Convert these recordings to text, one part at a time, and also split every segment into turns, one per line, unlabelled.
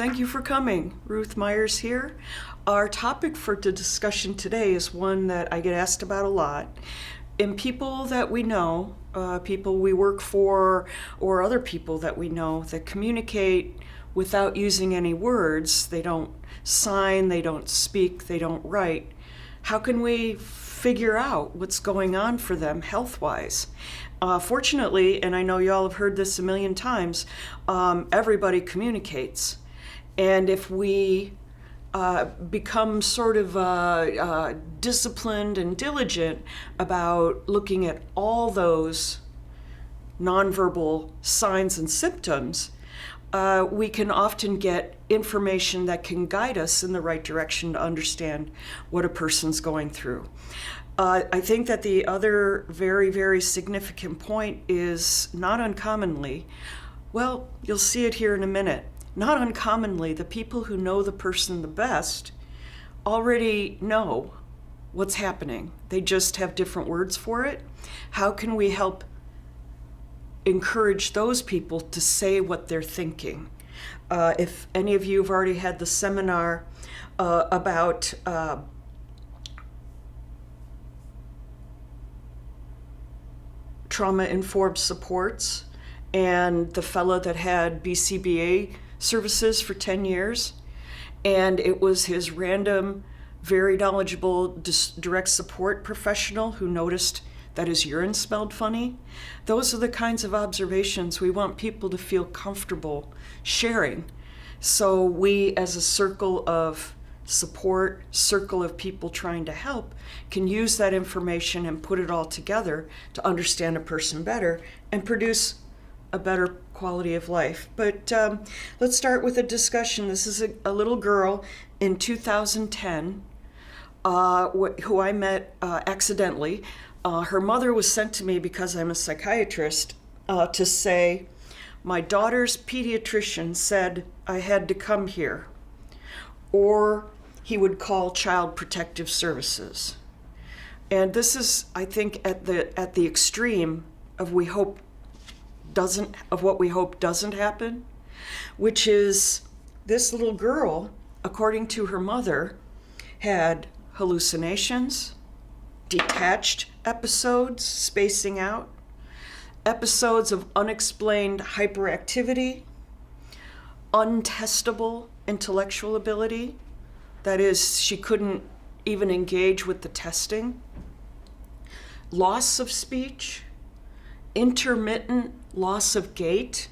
Thank you for coming. Ruth Myers here. Our topic for the discussion today is one that I get asked about a lot. In people that we know, people we work for, or other people that we know that communicate without using any words, they don't sign, they don't speak, they don't write. How can we figure out what's going on for them health-wise? Fortunately, and I know you all have heard this a million times, everybody communicates. And if we become sort of disciplined and diligent about looking at all those nonverbal signs and symptoms, we can often get information that can guide us in the right direction to understand what a person's going through. I think that the other very, very significant point is not uncommonly, well, you'll see it here in a minute, not uncommonly, the people who know the person the best already know what's happening. They just have different words for it. How can we help encourage those people to say what they're thinking? If any of you have already had the seminar about trauma-informed supports, and the fella that had BCBA services for 10 years, and it was his random, very knowledgeable direct support professional who noticed that his urine smelled funny. Those are the kinds of observations we want people to feel comfortable sharing. So we, as a circle of support, circle of people trying to help, can use that information and put it all together to understand a person better and produce a better quality of life. But let's start with a discussion. This is a little girl in 2010 who I met accidentally. Her mother was sent to me because I'm a psychiatrist to say, my daughter's pediatrician said I had to come here, or he would call Child Protective Services. And this is, I think, at the extreme of what we hope doesn't happen, which is this little girl, according to her mother, had hallucinations, detached episodes, spacing out, episodes of unexplained hyperactivity, untestable intellectual ability. That is, she couldn't even engage with the testing, loss of speech, intermittent loss of gait.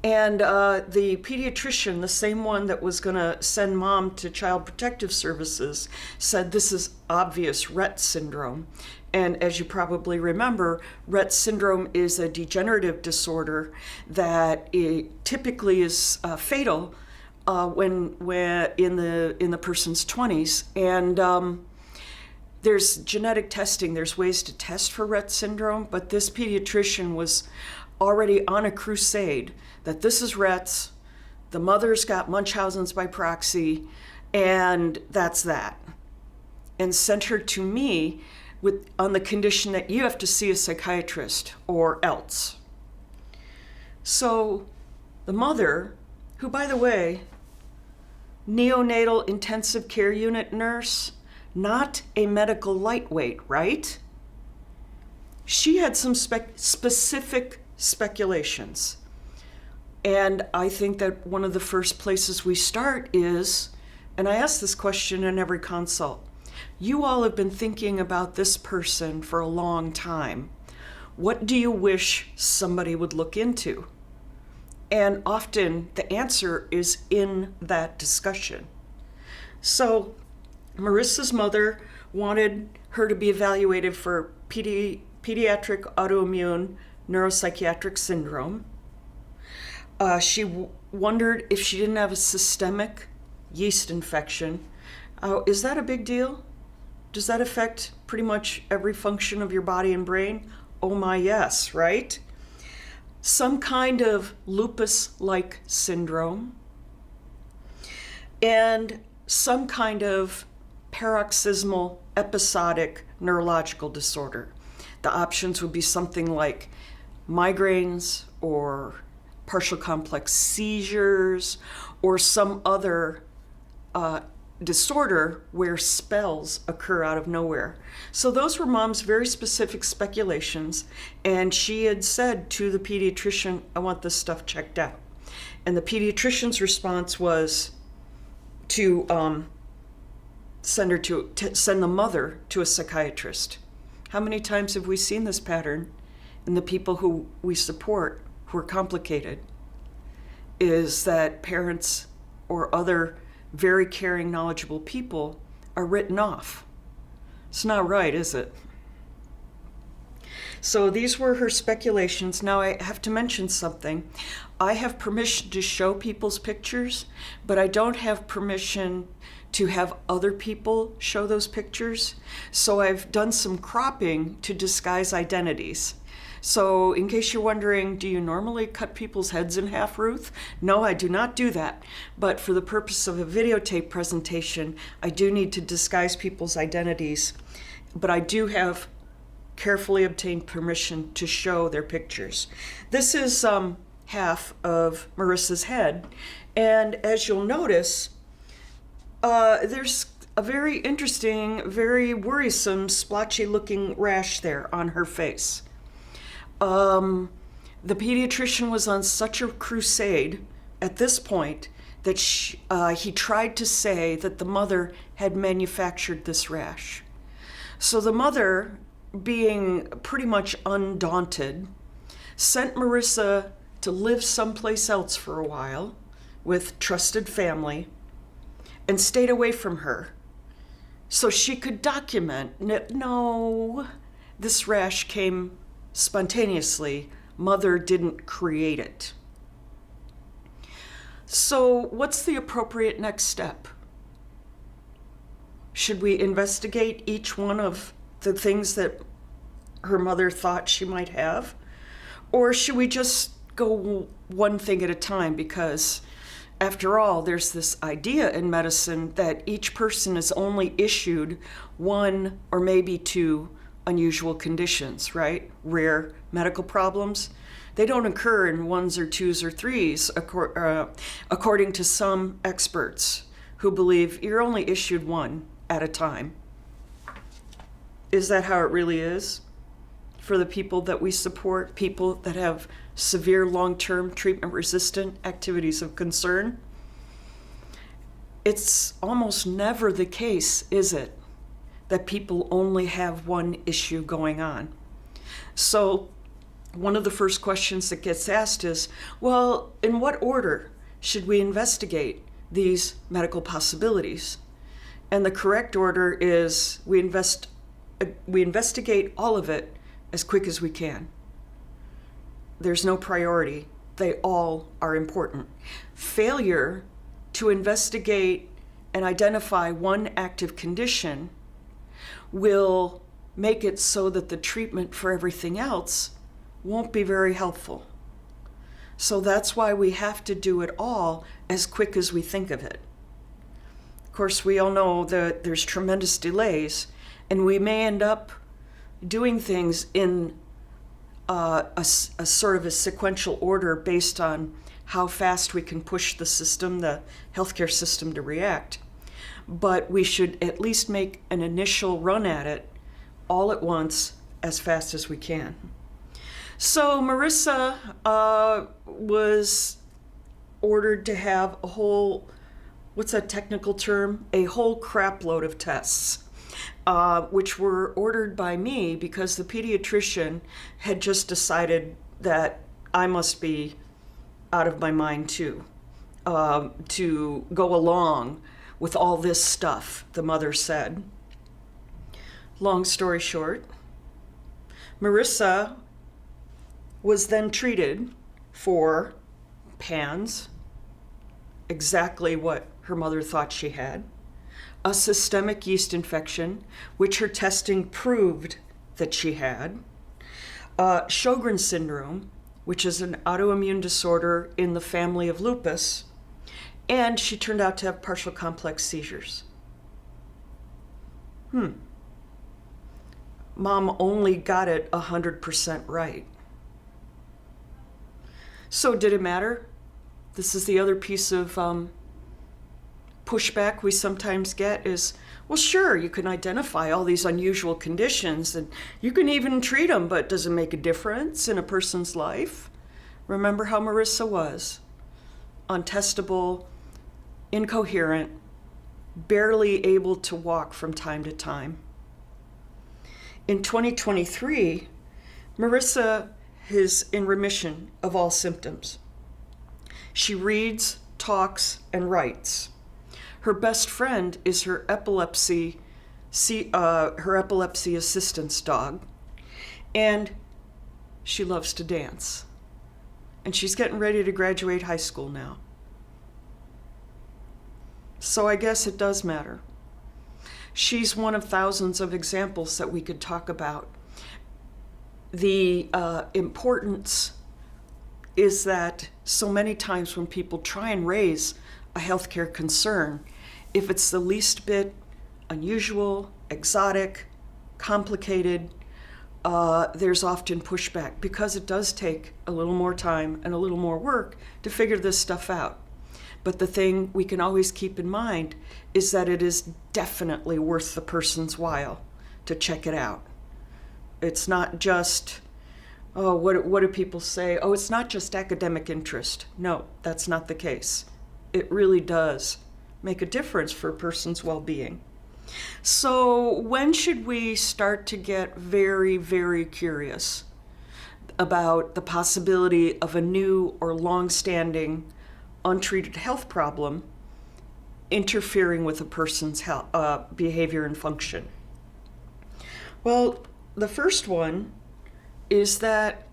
And the pediatrician, the same one that was going to send mom to Child Protective Services, said this is obvious Rett syndrome. And as you probably remember, Rett syndrome is a degenerative disorder that typically is fatal when in the person's 20s. And there's genetic testing. There's ways to test for Rett syndrome, but this pediatrician was already on a crusade that this is Rett's, the mother's got Munchausen's by proxy, and that's that. And sent her to me on the condition that you have to see a psychiatrist or else. So the mother, who, by the way, neonatal intensive care unit nurse, not a medical lightweight, right? She had some specific speculations. And I think that one of the first places we start is, and I ask this question in every consult, you all have been thinking about this person for a long time. What do you wish somebody would look into? And often the answer is in that discussion. So Marissa's mother wanted her to be evaluated for pediatric autoimmune neuropsychiatric syndrome. She wondered if she didn't have a systemic yeast infection. Is that a big deal? Does that affect pretty much every function of your body and brain? Oh my, yes, right? Some kind of lupus-like syndrome, and some kind of paroxysmal episodic neurological disorder. The options would be something like migraines or partial complex seizures or some other disorder where spells occur out of nowhere. So those were Mom's very specific speculations, and she had said to the pediatrician, I want this stuff checked out. And the pediatrician's response was to send the mother to a psychiatrist. How many times have we seen this pattern in the people who we support who are complicated? Is that parents or other very caring, knowledgeable people are written off. It's not right, is it? So these were her speculations. Now I have to mention something. I have permission to show people's pictures, but I don't have permission to have other people show those pictures. So I've done some cropping to disguise identities. So in case you're wondering, do you normally cut people's heads in half, Ruth? No, I do not do that. But for the purpose of a videotape presentation, I do need to disguise people's identities. But I do have carefully obtained permission to show their pictures. This is half of Marissa's head. And as you'll notice, there's a very interesting, very worrisome, splotchy looking rash there on her face. The pediatrician was on such a crusade at this point that he tried to say that the mother had manufactured this rash. So the mother, being pretty much undaunted, sent Marissa to live someplace else for a while with trusted family and stayed away from her so she could document, no, this rash came spontaneously. Mother didn't create it. So what's the appropriate next step? Should we investigate each one of the things that her mother thought she might have? Or should we just go one thing at a time? Because after all, there's this idea in medicine that each person is only issued one or maybe two unusual conditions, right? Rare medical problems. They don't occur in ones or twos or threes, according to some experts who believe you're only issued one at a time. Is that how it really is for the people that we support, people that have severe long-term treatment-resistant activities of concern? It's almost never the case, is it, that people only have one issue going on. So one of the first questions that gets asked is, well, in what order should we investigate these medical possibilities? And the correct order is we investigate all of it as quick as we can. There's no priority. They all are important. Failure to investigate and identify one active condition will make it so that the treatment for everything else won't be very helpful. So that's why we have to do it all as quick as we think of it. Of course, we all know that there's tremendous delays, and we may end up doing things in a sort of a sequential order based on how fast we can push the system, the healthcare system, to react. But we should at least make an initial run at it all at once as fast as we can. So Marissa was ordered to have a whole, what's that technical term? A whole crap load of tests, which were ordered by me because the pediatrician had just decided that I must be out of my mind too, to go along with all this stuff, the mother said. Long story short, Marissa was then treated for PANS, exactly what her mother thought she had, a systemic yeast infection, which her testing proved that she had, Sjogren's syndrome, which is an autoimmune disorder in the family of lupus, and she turned out to have partial complex seizures. Mom only got it 100% right. So did it matter? This is the other piece of pushback we sometimes get is, well, sure, you can identify all these unusual conditions and you can even treat them, but does it make a difference in a person's life? Remember how Marissa was. Untestable, incoherent, barely able to walk from time to time. In 2023, Marissa is in remission of all symptoms. She reads, talks, and writes. Her best friend is her epilepsy assistance dog, and she loves to dance. And she's getting ready to graduate high school now. So I guess it does matter. She's one of thousands of examples that we could talk about. The importance is that so many times when people try and raise a healthcare concern, if it's the least bit unusual, exotic, complicated, there's often pushback because it does take a little more time and a little more work to figure this stuff out. But the thing we can always keep in mind is that it is definitely worth the person's while to check it out. It's not just, oh, what do people say? Oh, it's not just academic interest. No, that's not the case. It really does make a difference for a person's well-being. So when should we start to get very, very curious about the possibility of a new or long-standing untreated health problem interfering with a person's health, behavior and function? Well, the first one is that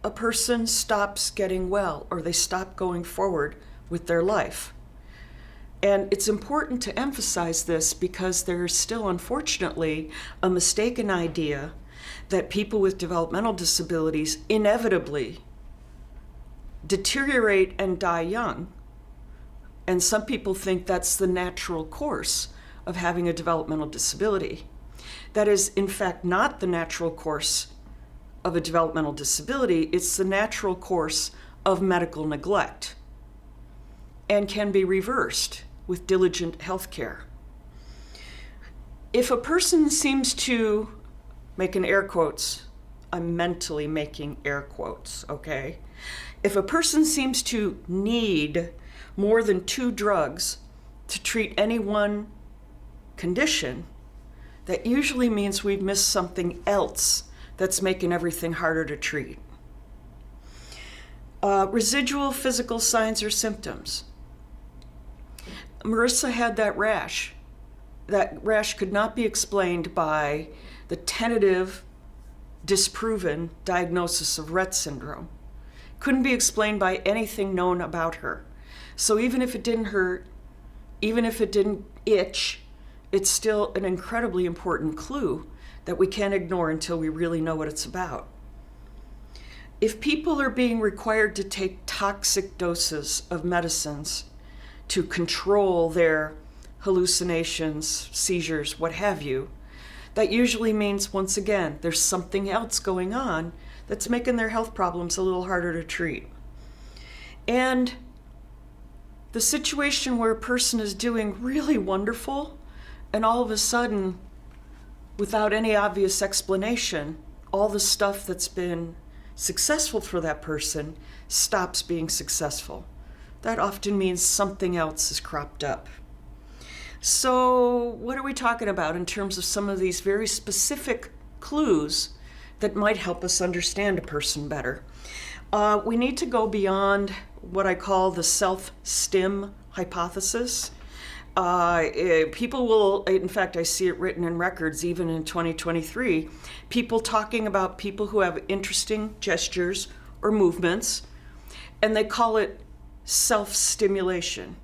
a person stops getting well or they stop going forward with their life. And it's important to emphasize this because there is still, unfortunately, a mistaken idea that people with developmental disabilities inevitably deteriorate and die young. And some people think that's the natural course of having a developmental disability. That is, in fact, not the natural course of a developmental disability. It's the natural course of medical neglect and can be reversed with diligent health care. If a person seems to, making air quotes, I'm mentally making air quotes, okay? If a person seems to need more than 2 drugs to treat any one condition, that usually means we've missed something else that's making everything harder to treat. Residual physical signs or symptoms. Marissa had that rash. That rash could not be explained by the tentative, disproven diagnosis of Rett syndrome. Couldn't be explained by anything known about her. So even if it didn't hurt, even if it didn't itch, it's still an incredibly important clue that we can't ignore until we really know what it's about. If people are being required to take toxic doses of medicines to control their hallucinations, seizures, what have you, that usually means, once again, there's something else going on that's making their health problems a little harder to treat. And the situation where a person is doing really wonderful, and all of a sudden, without any obvious explanation, all the stuff that's been successful for that person stops being successful. That often means something else is cropped up. So what are we talking about in terms of some of these very specific clues that might help us understand a person better? We need to go beyond what I call the self-stim hypothesis. People will, in fact, I see it written in records even in 2023, people talking about people who have interesting gestures or movements, and they call it self-stimulation,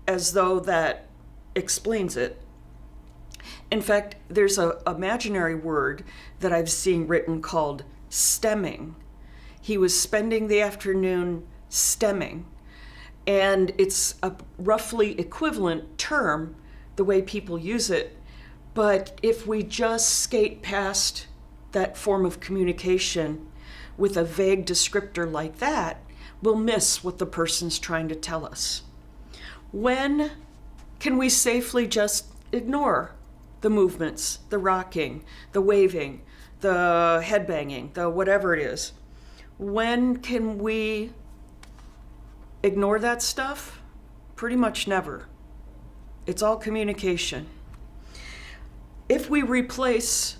as though that explains it. In fact, there's an imaginary word that I've seen written called stemming. He was spending the afternoon stemming. And it's a roughly equivalent term, the way people use it. But if we just skate past that form of communication with a vague descriptor like that, we'll miss what the person's trying to tell us. When can we safely just ignore the movements, the rocking, the waving, the head banging, the whatever it is? When can we ignore that stuff? Pretty much never. It's all communication. If we replace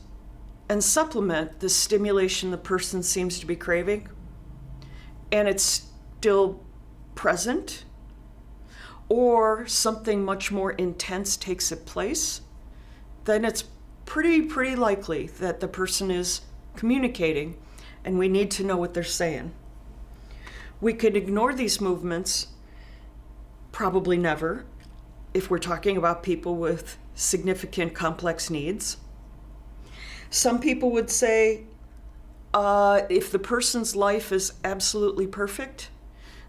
and supplement the stimulation the person seems to be craving, and it's still present, or something much more intense takes its place, then it's pretty likely that the person is communicating, and we need to know what they're saying. We could ignore these movements, probably never, if we're talking about people with significant complex needs. Some people would say, if the person's life is absolutely perfect,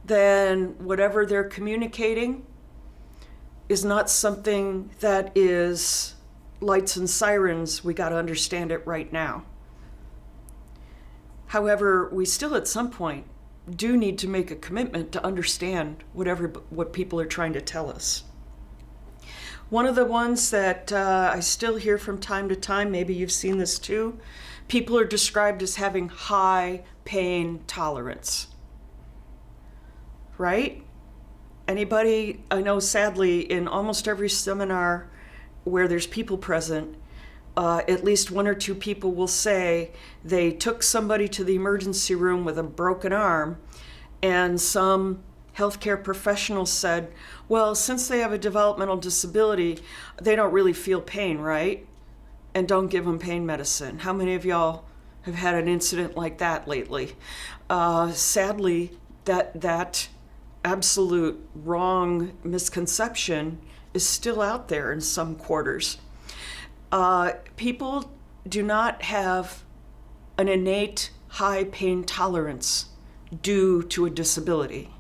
then whatever they're communicating is not something that is lights and sirens, we got to understand it right now. However, we still at some point do need to make a commitment to understand what people are trying to tell us. One of the ones that I still hear from time to time, maybe you've seen this too, people are described as having high pain tolerance. Right? Anybody, I know sadly in almost every seminar where there's people present, at least one or two people will say they took somebody to the emergency room with a broken arm, and some healthcare professional said, well, since they have a developmental disability, they don't really feel pain, right? And don't give them pain medicine. How many of y'all have had an incident like that lately? Sadly, that absolute wrong misconception is still out there in some quarters. People do not have an innate high pain tolerance due to a disability.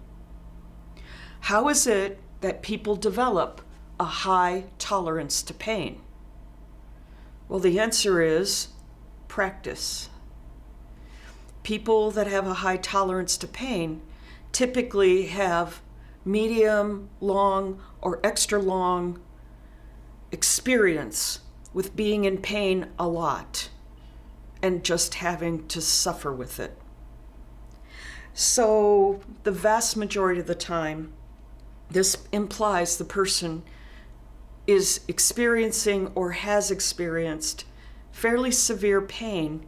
How is it that people develop a high tolerance to pain? Well, the answer is practice. People that have a high tolerance to pain typically have medium, long, or extra long experience with being in pain a lot and just having to suffer with it. So the vast majority of the time, this implies the person is experiencing or has experienced fairly severe pain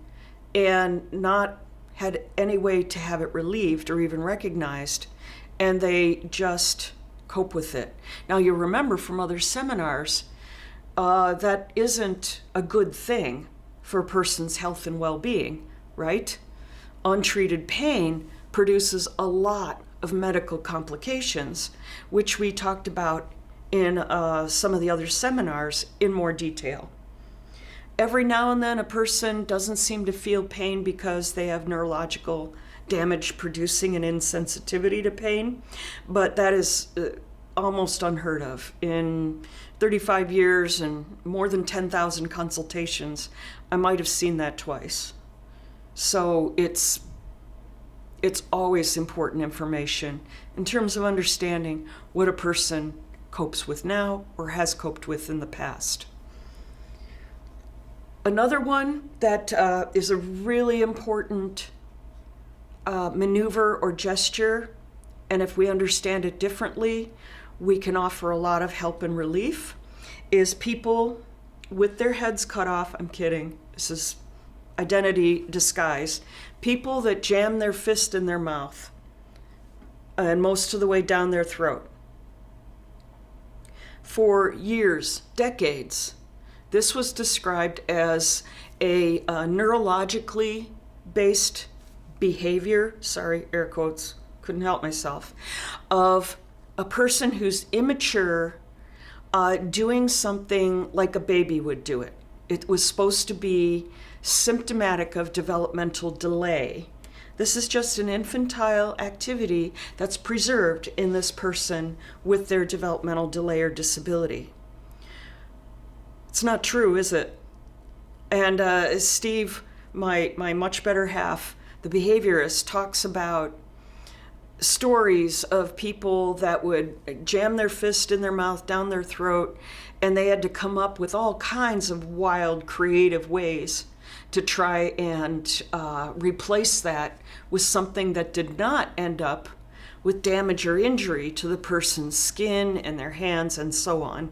and not had any way to have it relieved or even recognized, and they just cope with it. Now, you remember from other seminars, that isn't a good thing for a person's health and well-being, right? Untreated pain produces a lot of medical complications, which we talked about in some of the other seminars in more detail. Every now and then a person doesn't seem to feel pain because they have neurological damage producing an insensitivity to pain, but that is almost unheard of. In 35 years and more than 10,000 consultations, I might have seen that twice. So it's always important information in terms of understanding what a person copes with now or has coped with in the past. Another one that is a really important maneuver or gesture, and if we understand it differently, we can offer a lot of help and relief, is people with their heads cut off. I'm kidding. This is identity disguise. People that jam their fist in their mouth and most of the way down their throat. For years, decades, this was described as a neurologically based behavior, sorry, air quotes, couldn't help myself, of a person who's immature doing something like a baby would do it. It was supposed to be symptomatic of developmental delay. This is just an infantile activity that's preserved in this person with their developmental delay or disability. It's not true, is it? And Steve, my much better half, the behaviorist, talks about stories of people that would jam their fist in their mouth down their throat, and they had to come up with all kinds of wild, creative ways to try and replace that with something that did not end up with damage or injury to the person's skin and their hands and so on.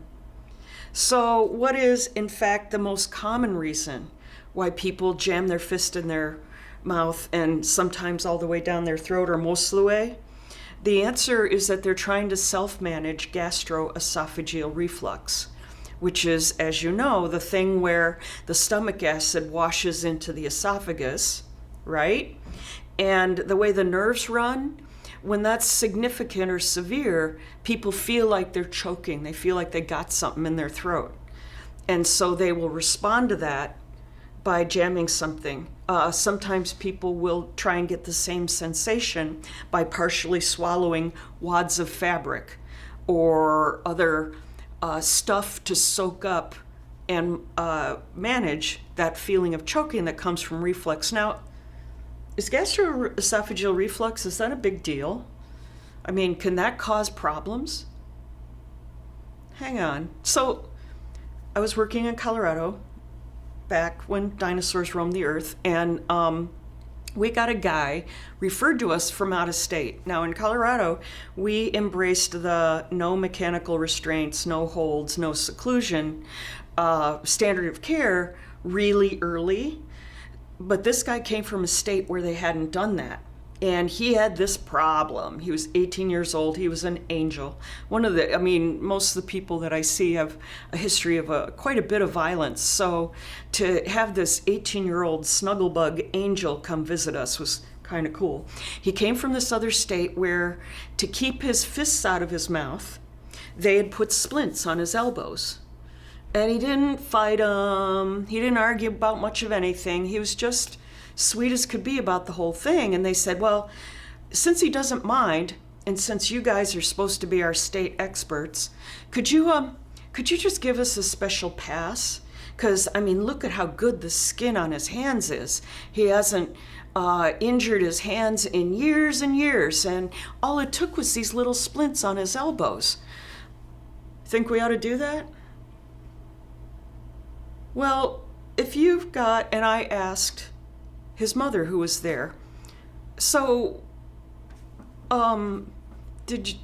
So what is, in fact, the most common reason why people jam their fist in their mouth and sometimes all the way down their throat or most of the way? The answer is that they're trying to self-manage gastroesophageal reflux, which is, as you know, the thing where the stomach acid washes into the esophagus, right? And the way the nerves run, when that's significant or severe, people feel like they're choking. They feel like they got something in their throat. And so they will respond to that by jamming something. Sometimes people will try and get the same sensation by partially swallowing wads of fabric or other stuff to soak up and manage that feeling of choking that comes from reflux. Now, is gastroesophageal reflux, is that a big deal? I mean, can that cause problems? Hang on. So I was working in Colorado back when dinosaurs roamed the earth, and we got a guy referred to us from out of state. Now in Colorado, we embraced the no mechanical restraints, no holds, no seclusion standard of care really early. But this guy came from a state where they hadn't done that. And he had this problem. He was 18 years old. He was an angel. Most of the people that I see have a history of quite a bit of violence. So to have this 18-year-old snugglebug angel come visit us was kind of cool. He came from this other state where, to keep his fists out of his mouth, they had put splints on his elbows. And he didn't fight him. He didn't argue about much of anything. He was just sweet as could be about the whole thing. And they said, well, since he doesn't mind, and since you guys are supposed to be our state experts, could you just give us a special pass? Because, look at how good the skin on his hands is. He hasn't injured his hands in years and years, and all it took was these little splints on his elbows. Think we ought to do that? Well, if you've got, and I asked his mother who was there, so did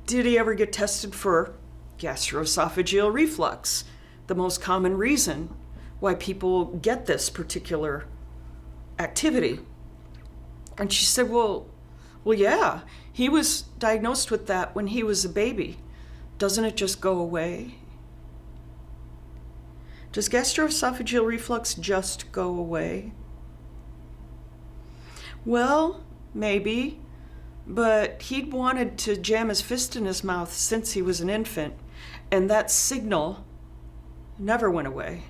he ever get tested for gastroesophageal reflux, the most common reason why people get this particular activity? And she said, well, yeah, he was diagnosed with that when he was a baby. Doesn't it just go away? Does gastroesophageal reflux just go away? Well, maybe, but he'd wanted to jam his fist in his mouth since he was an infant, and that signal never went away.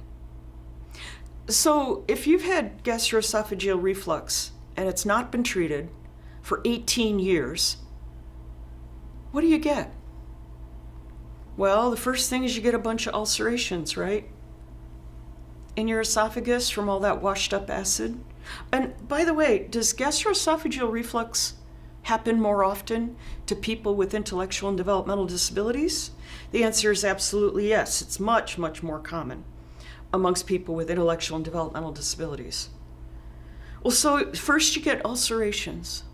So if you've had gastroesophageal reflux and it's not been treated for 18 years, what do you get? Well, the first thing is you get a bunch of ulcerations, right? In your esophagus from all that washed up acid. And by the way, does gastroesophageal reflux happen more often to people with intellectual and developmental disabilities? The answer is absolutely yes. It's much, much more common amongst people with intellectual and developmental disabilities. Well, so first you get ulcerations.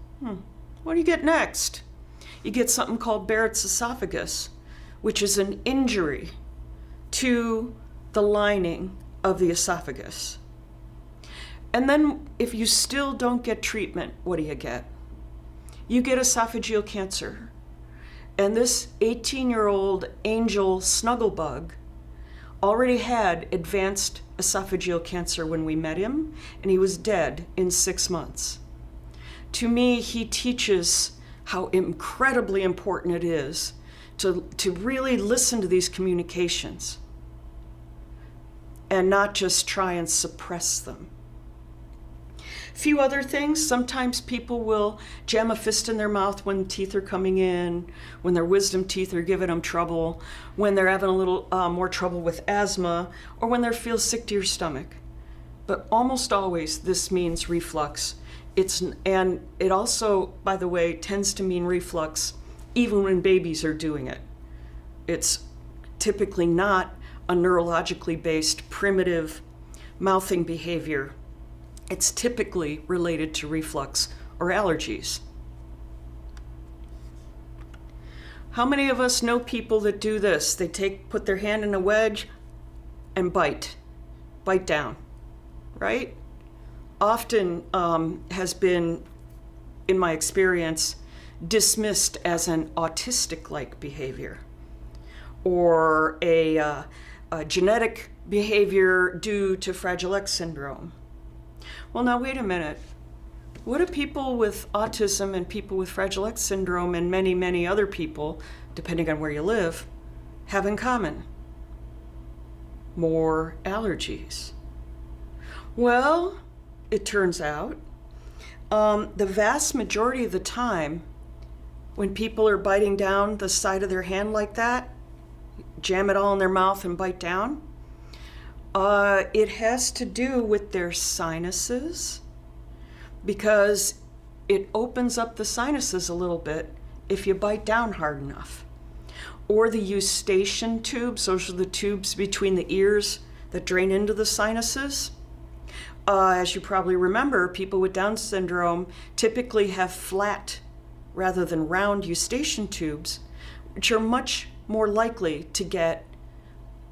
What do you get next? You get something called Barrett's esophagus, which is an injury to the lining of the esophagus. And then if you still don't get treatment, what do you get? You get esophageal cancer. And this 18-year-old angel snugglebug already had advanced esophageal cancer when we met him, and he was dead in 6 months. To me, he teaches how incredibly important it is to really listen to these communications and not just try and suppress them. A few other things. Sometimes people will jam a fist in their mouth when teeth are coming in, when their wisdom teeth are giving them trouble, when they're having a little more trouble with asthma, or when they feel sick to your stomach. But almost always this means reflux. And it also, by the way, tends to mean reflux even when babies are doing it. It's typically not a neurologically based primitive mouthing behavior. It's typically related to reflux or allergies. How many of us know people that do this? They put their hand in a wedge and bite down, right? Often has been, in my experience, dismissed as an autistic-like behavior or a genetic behavior due to Fragile X syndrome. Well, now wait a minute. What do people with autism and people with Fragile X syndrome and many, many other people, depending on where you live, have in common? More allergies. Well, it turns out the vast majority of the time when people are biting down the side of their hand like that, jam it all in their mouth and bite down, it has to do with their sinuses, because it opens up the sinuses a little bit if you bite down hard enough. Or the eustachian tubes, those are the tubes between the ears that drain into the sinuses. As you probably remember, people with Down syndrome typically have flat rather than round eustachian tubes, which are much more likely to get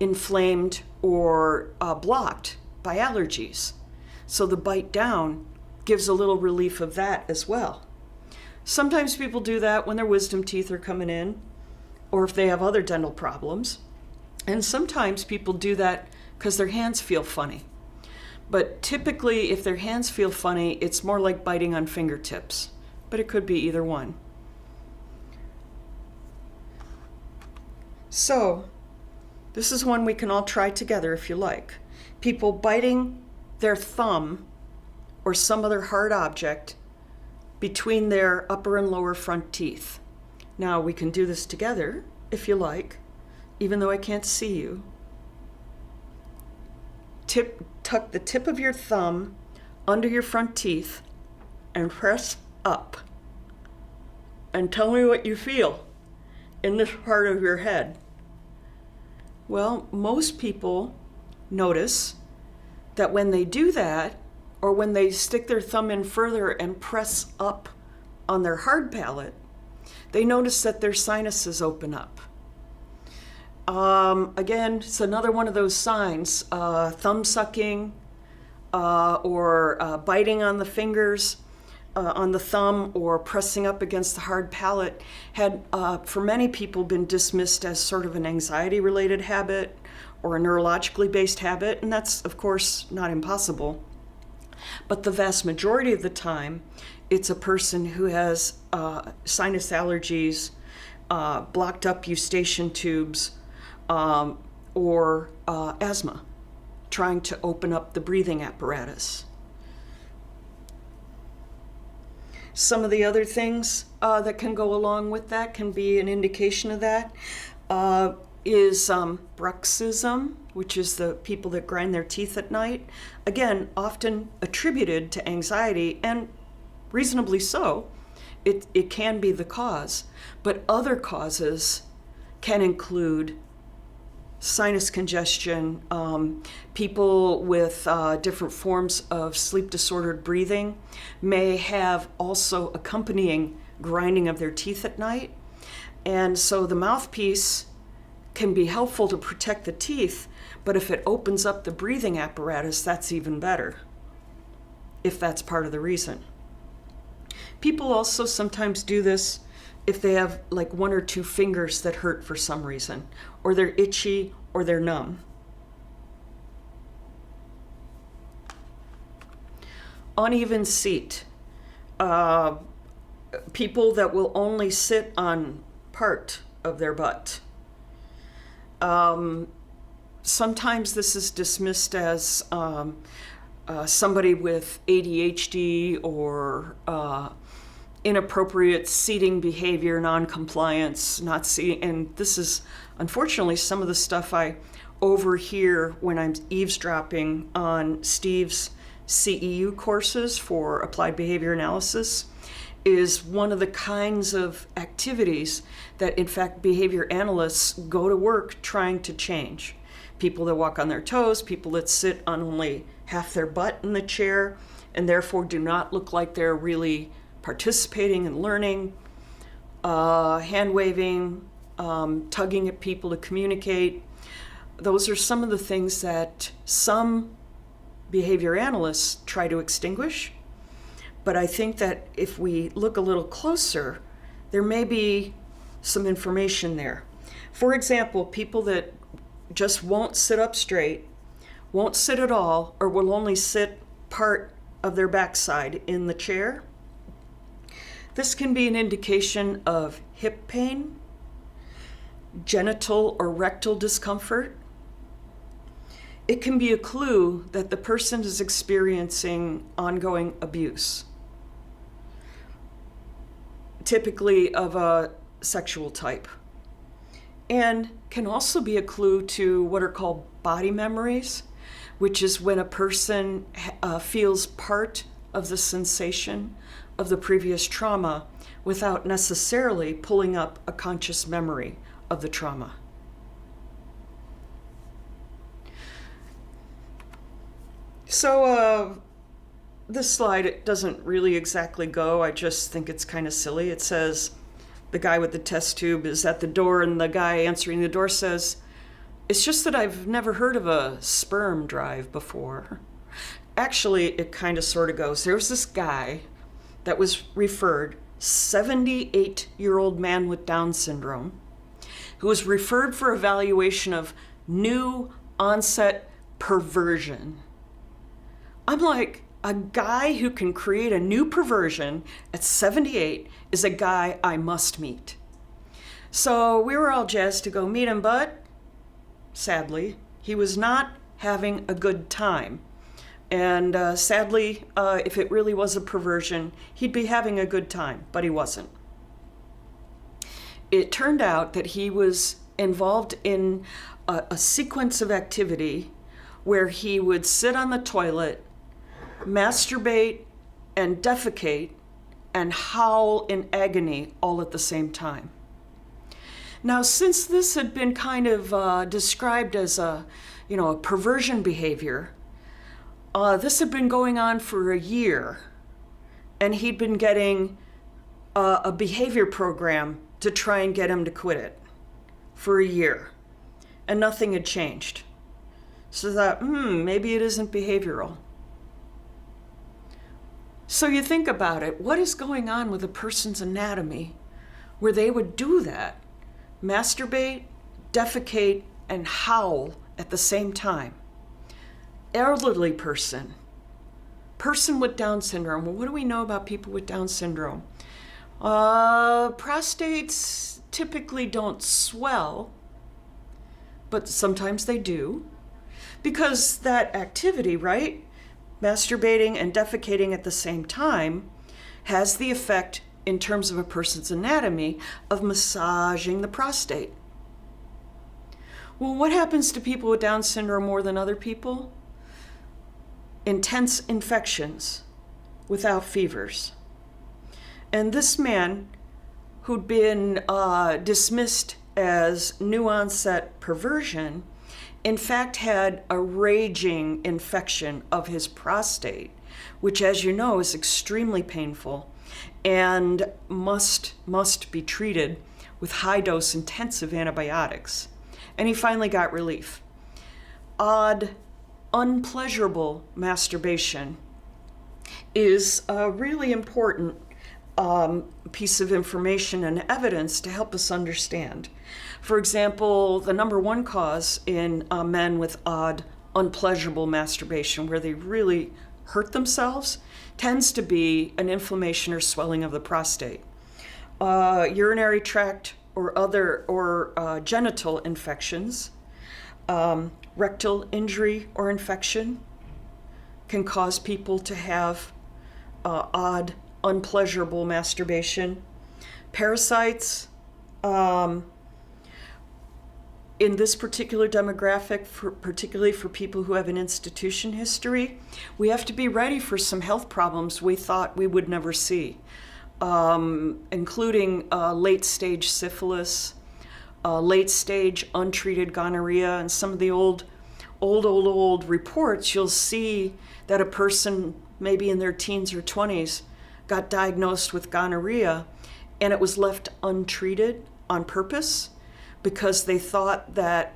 inflamed or blocked by allergies. So the bite down gives a little relief of that as well. Sometimes people do that when their wisdom teeth are coming in, or if they have other dental problems. And sometimes people do that because their hands feel funny. But typically, if their hands feel funny, it's more like biting on fingertips, but it could be either one. So, this is one we can all try together if you like. People biting their thumb or some other hard object between their upper and lower front teeth. Now, we can do this together if you like, even though I can't see you. Tuck the tip of your thumb under your front teeth and press up. And tell me what you feel in this part of your head. Well, most people notice that when they do that, or when they stick their thumb in further and press up on their hard palate, they notice that their sinuses open up. Again, it's another one of those signs, thumb sucking or biting on the fingers, on the thumb, or pressing up against the hard palate had, for many people, been dismissed as sort of an anxiety-related habit or a neurologically based habit, and that's, of course, not impossible. But the vast majority of the time, it's a person who has sinus allergies, blocked up eustachian tubes, or asthma, trying to open up the breathing apparatus. Some of the other things that can go along with that, can be an indication of that, is bruxism, which is the people that grind their teeth at night. Again, often attributed to anxiety, and reasonably so. It can be the cause, but other causes can include sinus congestion, people with different forms of sleep disordered breathing may have also accompanying grinding of their teeth at night. And so the mouthpiece can be helpful to protect the teeth, but if it opens up the breathing apparatus, that's even better, if that's part of the reason. People also sometimes do this if they have like one or two fingers that hurt for some reason, or they're itchy, or they're numb. Uneven seat. People that will only sit on part of their butt. Sometimes this is dismissed as somebody with ADHD or inappropriate seating behavior, non-compliance, not seating. And this is unfortunately some of the stuff I overhear when I'm eavesdropping on Steve's CEU courses for applied behavior analysis, is one of the kinds of activities that, in fact, behavior analysts go to work trying to change. People that walk on their toes, people that sit on only half their butt in the chair, and therefore do not look like they're really participating and learning, hand waving, tugging at people to communicate. Those are some of the things that some behavior analysts try to extinguish. But I think that if we look a little closer, there may be some information there. For example, people that just won't sit up straight, won't sit at all, or will only sit part of their backside in the chair. This can be an indication of hip pain, genital or rectal discomfort. It can be a clue that the person is experiencing ongoing abuse, typically of a sexual type, and can also be a clue to what are called body memories, which is when a person feels part of the sensation of the previous trauma without necessarily pulling up a conscious memory of the trauma. So this slide, it doesn't really exactly go. I just think it's kind of silly. It says the guy with the test tube is at the door, and the guy answering the door says, "It's just that I've never heard of a sperm drive before." Actually, it kind of sort of goes. There was this guy that was referred, 78-year-old man with Down syndrome, who was referred for evaluation of new onset perversion. I'm like, a guy who can create a new perversion at 78 is a guy I must meet. So we were all jazzed to go meet him, but sadly, he was not having a good time. And sadly, if it really was a perversion, he'd be having a good time, but he wasn't. It turned out that he was involved in a sequence of activity where he would sit on the toilet, masturbate and defecate and howl in agony all at the same time. Now, since this had been kind of described as a perversion behavior, this had been going on for a year, and he'd been getting a behavior program to try and get him to quit it for a year, and nothing had changed. So I thought, maybe it isn't behavioral. So you think about it, what is going on with a person's anatomy where they would do that? Masturbate, defecate, and howl at the same time. Elderly person with Down syndrome. Well, what do we know about people with Down syndrome? Prostates typically don't swell, but sometimes they do, because that activity, right? Masturbating and defecating at the same time has the effect, in terms of a person's anatomy, of massaging the prostate. Well, what happens to people with Down syndrome more than other people? Intense infections without fevers. And this man, who'd been dismissed as new onset perversion, in fact had a raging infection of his prostate, which, as you know, is extremely painful and must be treated with high-dose intensive antibiotics. And he finally got relief. Odd, unpleasurable masturbation is a really important piece of information and evidence to help us understand. For example, the number one cause in men with odd, unpleasurable masturbation, where they really hurt themselves, tends to be an inflammation or swelling of the prostate. Urinary tract or genital infections, rectal injury or infection can cause people to have odd, unpleasurable masturbation. Parasites, in this particular demographic, particularly for people who have an institution history, we have to be ready for some health problems we thought we would never see, including late-stage syphilis, late-stage untreated gonorrhea, and some of the old reports, you'll see that a person maybe in their teens or 20s got diagnosed with gonorrhea, and it was left untreated on purpose because they thought that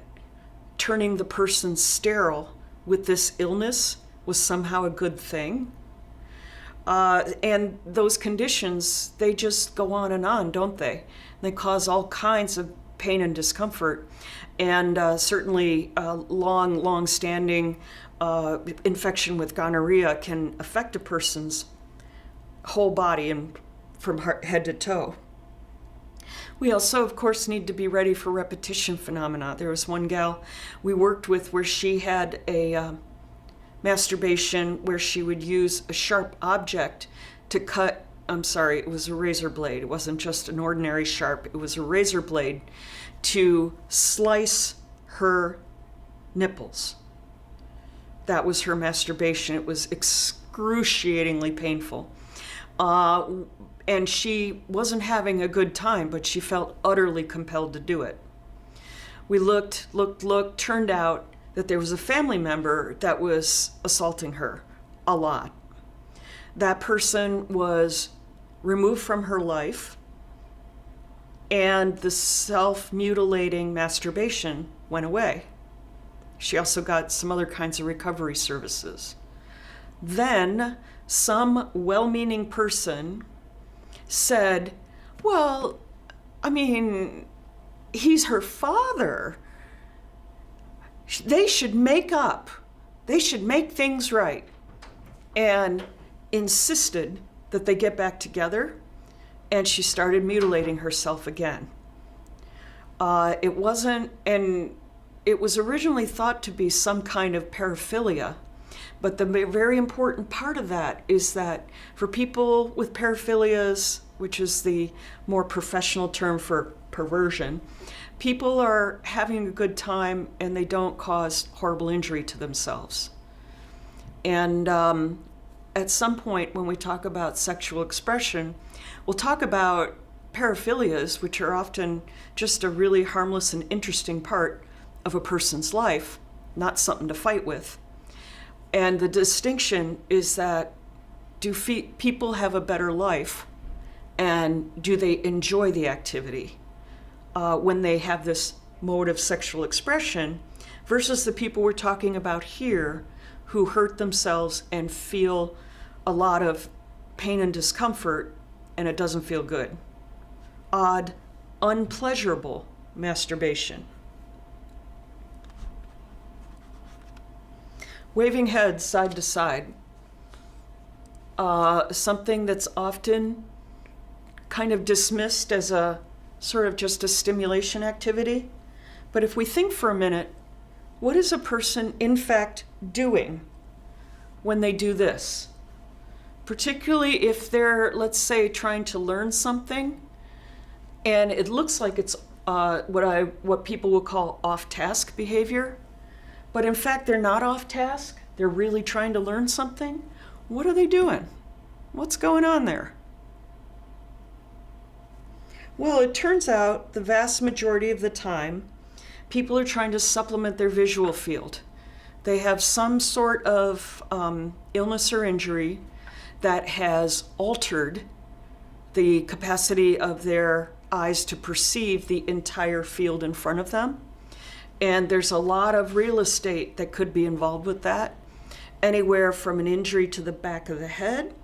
turning the person sterile with this illness was somehow a good thing. And those conditions, they just go on, don't they? They cause all kinds of pain and discomfort, and certainly long-standing infection with gonorrhea can affect a person's whole body and from head to toe. We also, of course, need to be ready for repetition phenomena. There was one gal we worked with where she had a masturbation where she would use a sharp object to cut, it was a razor blade. It wasn't just an ordinary sharp, it was a razor blade to slice her nipples. That was her masturbation. It was excruciatingly painful. And she wasn't having a good time, but she felt utterly compelled to do it. We looked, turned out that there was a family member that was assaulting her a lot. That person was removed from her life, and the self-mutilating masturbation went away. She also got some other kinds of recovery services. Then some well-meaning person said, well, I mean, he's her father. They should make up. They should make things right. And insisted that they get back together, and she started mutilating herself again. It was originally thought to be some kind of paraphilia, but the very important part of that is that for people with paraphilias, which is the more professional term for perversion, people are having a good time and they don't cause horrible injury to themselves. And at some point when we talk about sexual expression, we'll talk about paraphilias, which are often just a really harmless and interesting part of a person's life, not something to fight with. And the distinction is that do people have a better life, and do they enjoy the activity when they have this mode of sexual expression, versus the people we're talking about here who hurt themselves and feel a lot of pain and discomfort, and it doesn't feel good. Odd, unpleasurable masturbation. Waving heads side to side. Something that's often kind of dismissed as a sort of just a stimulation activity. But if we think for a minute, what is a person in fact doing when they do this? Particularly if they're, let's say, trying to learn something, and it looks like it's what people will call off-task behavior, but in fact they're not off-task. They're really trying to learn something. What are they doing? What's going on there? Well, it turns out the vast majority of the time, people are trying to supplement their visual field. They have some sort of illness or injury that has altered the capacity of their eyes to perceive the entire field in front of them. And there's a lot of real estate that could be involved with that. Anywhere from an injury to the back of the head,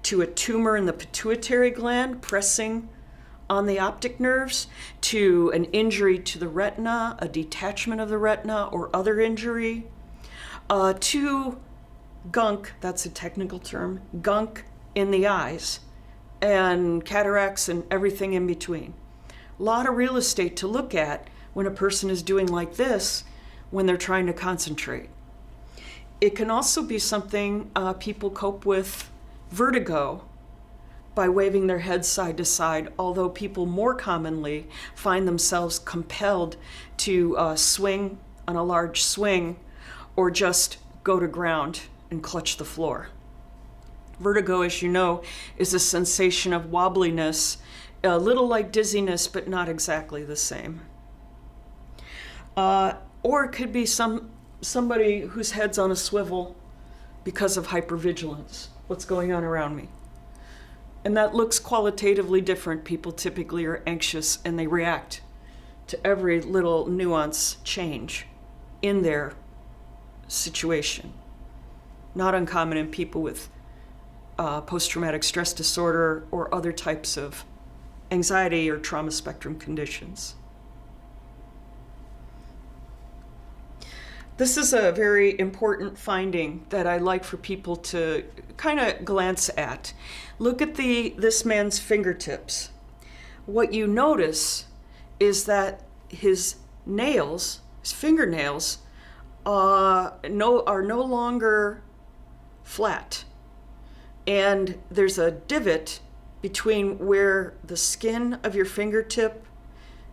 to a tumor in the pituitary gland pressing on the optic nerves, to an injury to the retina, a detachment of the retina or other injury, to gunk, that's a technical term, gunk in the eyes, and cataracts and everything in between. A lot of real estate to look at when a person is doing like this when they're trying to concentrate. It can also be something people cope with vertigo by waving their heads side to side, although people more commonly find themselves compelled to swing on a large swing or just go to ground and clutch the floor. Vertigo, as you know, is a sensation of wobbliness, a little like dizziness, but not exactly the same. Or it could be somebody whose head's on a swivel because of hypervigilance. What's going on around me? And that looks qualitatively different. People typically are anxious and they react to every little nuance change in their situation. Not uncommon in people with post-traumatic stress disorder or other types of anxiety or trauma spectrum conditions. This is a very important finding that I like for people to kind of glance at. Look at this man's fingertips. What you notice is that his fingernails, are no longer flat. And there's a divot between where the skin of your fingertip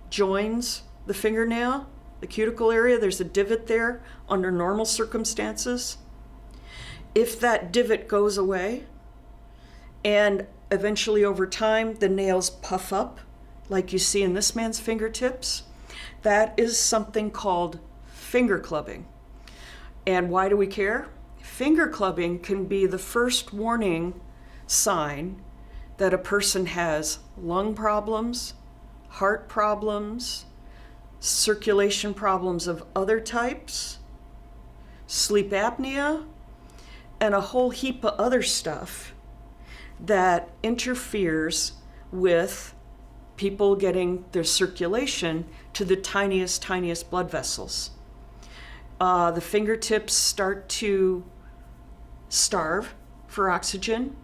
joins the fingernail, the cuticle area. There's a divot there under normal circumstances. If that divot goes away, and eventually over time the nails puff up, like you see in this man's fingertips, that is something called finger clubbing. And why do we care? Finger clubbing can be the first warning sign that a person has lung problems, heart problems, circulation problems of other types, sleep apnea, and a whole heap of other stuff that interferes with people getting their circulation to the tiniest blood vessels. The fingertips start to starve for oxygen,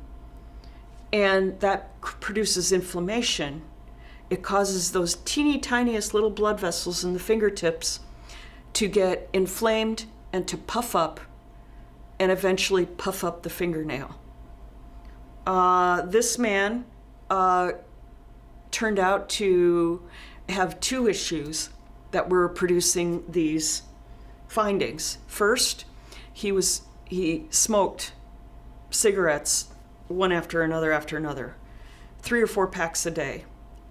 and that produces inflammation. It causes those tiniest little blood vessels in the fingertips to get inflamed and to puff up and eventually puff up the fingernail. This man turned out to have two issues that were producing these findings. First, he smoked cigarettes one after another, 3 or 4 packs a day.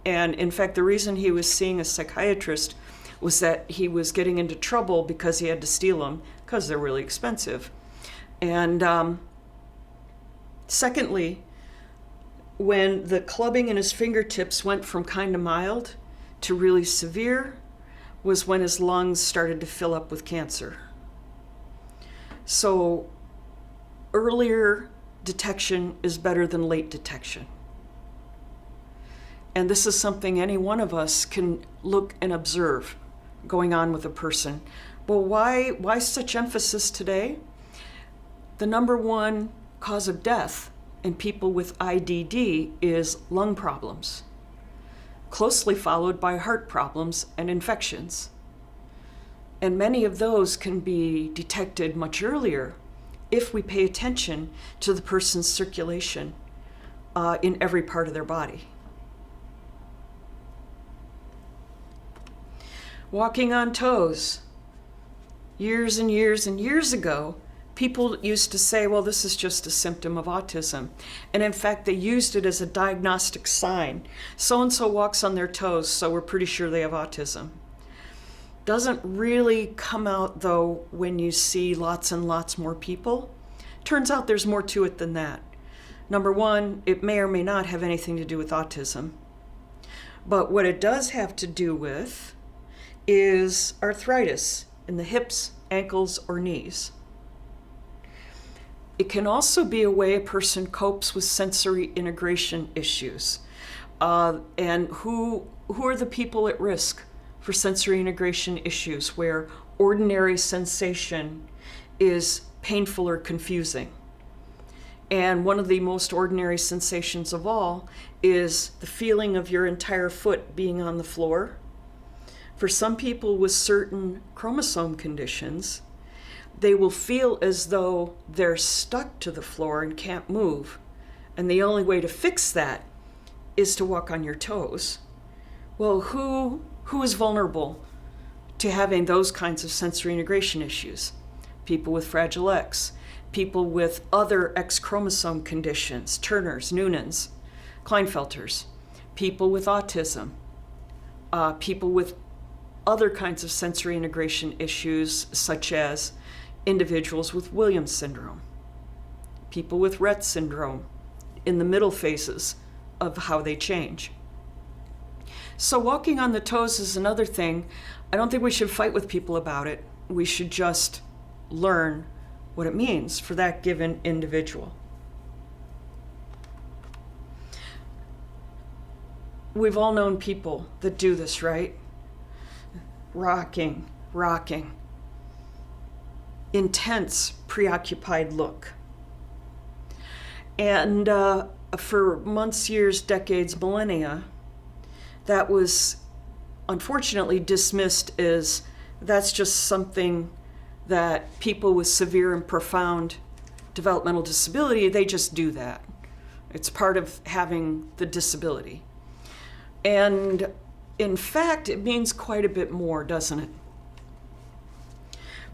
And in fact, the reason he was seeing a psychiatrist was that he was getting into trouble because he had to steal them because they're really expensive. And secondly, when the clubbing in his fingertips went from kind of mild to really severe was when his lungs started to fill up with cancer. So earlier detection is better than late detection. And this is something any one of us can look and observe going on with a person. Well, why such emphasis today? The number one cause of death in people with IDD is lung problems, closely followed by heart problems and infections. And many of those can be detected much earlier if we pay attention to the person's circulation in every part of their body. Walking on toes. Years and years ago, people used to say, well, this is just a symptom of autism. And in fact, they used it as a diagnostic sign. So-and-so walks on their toes, so we're pretty sure they have autism. Doesn't really come out, though, when you see lots and lots more people. Turns out there's more to it than that. Number one, it may or may not have anything to do with autism. But what it does have to do with is arthritis in the hips, ankles, or knees. It can also be a way a person copes with sensory integration issues. And who are the people at risk for sensory integration issues where ordinary sensation is painful or confusing? And one of the most ordinary sensations of all is the feeling of your entire foot being on the floor. For some people with certain chromosome conditions, they will feel as though they're stuck to the floor and can't move and the only way to fix that is to walk on your toes. Well, who is vulnerable to having those kinds of sensory integration issues? People with Fragile X, people with other X chromosome conditions, Turner's, Noonan's, Klinefelter's, people with autism, people with other kinds of sensory integration issues, such as individuals with Williams syndrome, people with Rett syndrome in the middle phases of how they change. So walking on the toes is another thing. I don't think we should fight with people about it. We should just learn what it means for that given individual. We've all known people that do this, right? Rocking. Intense, preoccupied look. And for months, years, decades, millennia, that was unfortunately dismissed as that's just something that people with severe and profound developmental disability, they just do that. It's part of having the disability. And in fact, it means quite a bit more, doesn't it?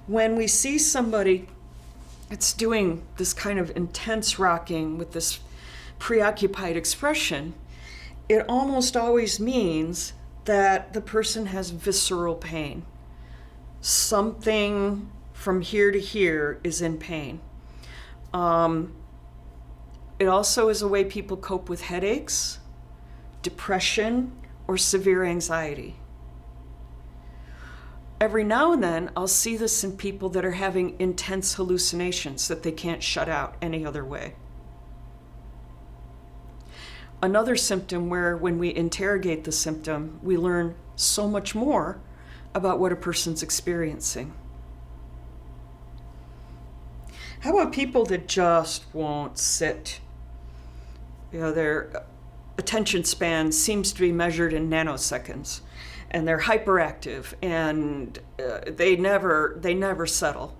When we see somebody that's doing this kind of intense rocking with this preoccupied expression, it almost always means that the person has visceral pain. Something from here to here is in pain. It also is a way people cope with headaches, depression, or severe anxiety. Every now and then, I'll see this in people that are having intense hallucinations that they can't shut out any other way. Another symptom where when we interrogate the symptom, we learn so much more about what a person's experiencing. How about people that just won't sit? You know, their attention span seems to be measured in nanoseconds, and they're hyperactive, and they never settle.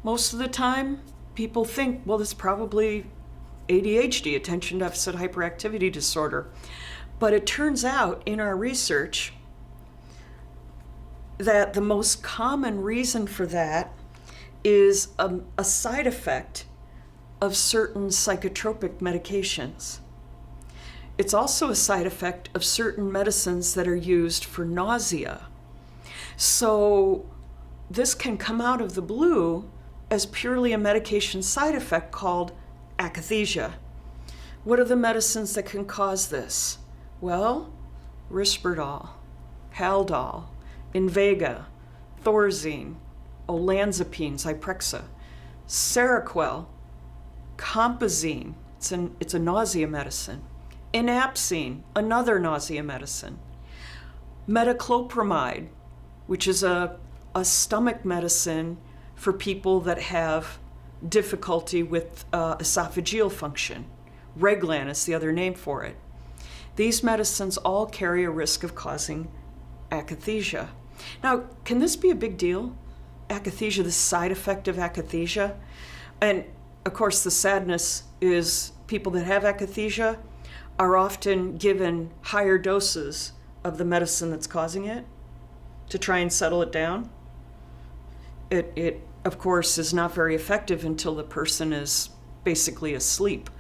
Most of the time, people think, well, this is probably ADHD, attention deficit hyperactivity disorder. But it turns out in our research that the most common reason for that is a side effect of certain psychotropic medications. It's also a side effect of certain medicines that are used for nausea. So this can come out of the blue as purely a medication side effect called akathisia. What are the medicines that can cause this? Well, Risperdal, Haldol, Invega, Thorazine, olanzapine, Zyprexa, Seroquel, Compazine, it's a nausea medicine, Inapsine, another nausea medicine, Metoclopramide, which is a stomach medicine for people that have difficulty with esophageal function. Reglan is the other name for it. These medicines all carry a risk of causing akathisia. Now, can this be a big deal? Akathisia, the side effect of akathisia? And of course, the sadness is people that have akathisia are often given higher doses of the medicine that's causing it to try and settle it down. It of course, is not very effective until the person is basically asleep.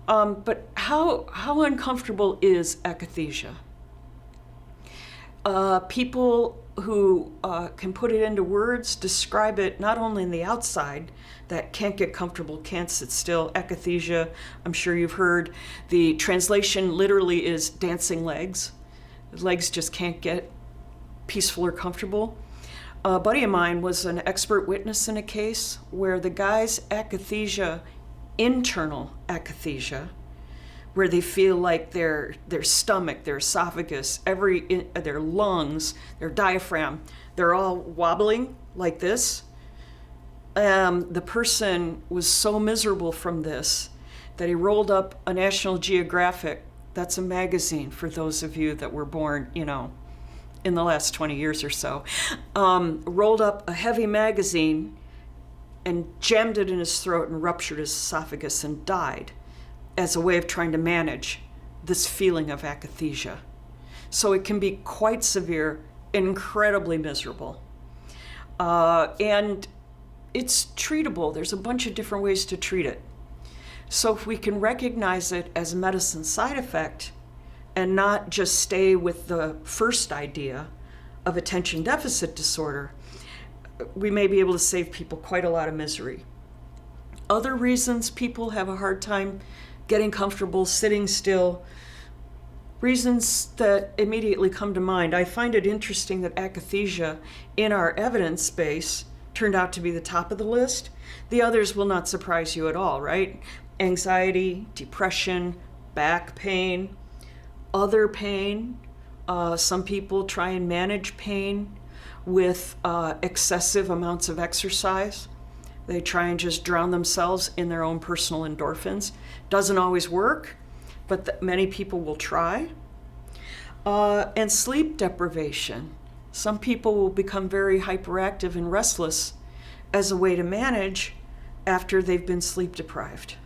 But how uncomfortable is akathisia? People who can put it into words describe it not only in the outside, that can't get comfortable, can't sit still, akathisia. I'm sure you've heard the translation literally is dancing legs. The legs just can't get peaceful or comfortable. A buddy of mine was an expert witness in a case where the guy's akathisia, internal akathisia, where they feel like their stomach, their esophagus, their lungs, their diaphragm, they're all wobbling like this. The person was so miserable from this that he rolled up a National Geographic, that's a magazine for those of you that were born, in the last 20 years or so, rolled up a heavy magazine and jammed it in his throat and ruptured his esophagus and died as a way of trying to manage this feeling of akathisia. So it can be quite severe, incredibly miserable. And it's treatable. There's a bunch of different ways to treat it. So if we can recognize it as a medicine side effect and not just stay with the first idea of attention deficit disorder, we may be able to save people quite a lot of misery. Other reasons people have a hard time getting comfortable, sitting still, reasons that immediately come to mind. I find it interesting that akathisia in our evidence base turned out to be the top of the list. The others will not surprise you at all, right? Anxiety, depression, back pain, other pain. Some people try and manage pain with excessive amounts of exercise. They try and just drown themselves in their own personal endorphins. Doesn't always work, but many people will try. And sleep deprivation. Some people will become very hyperactive and restless as a way to manage after they've been sleep deprived.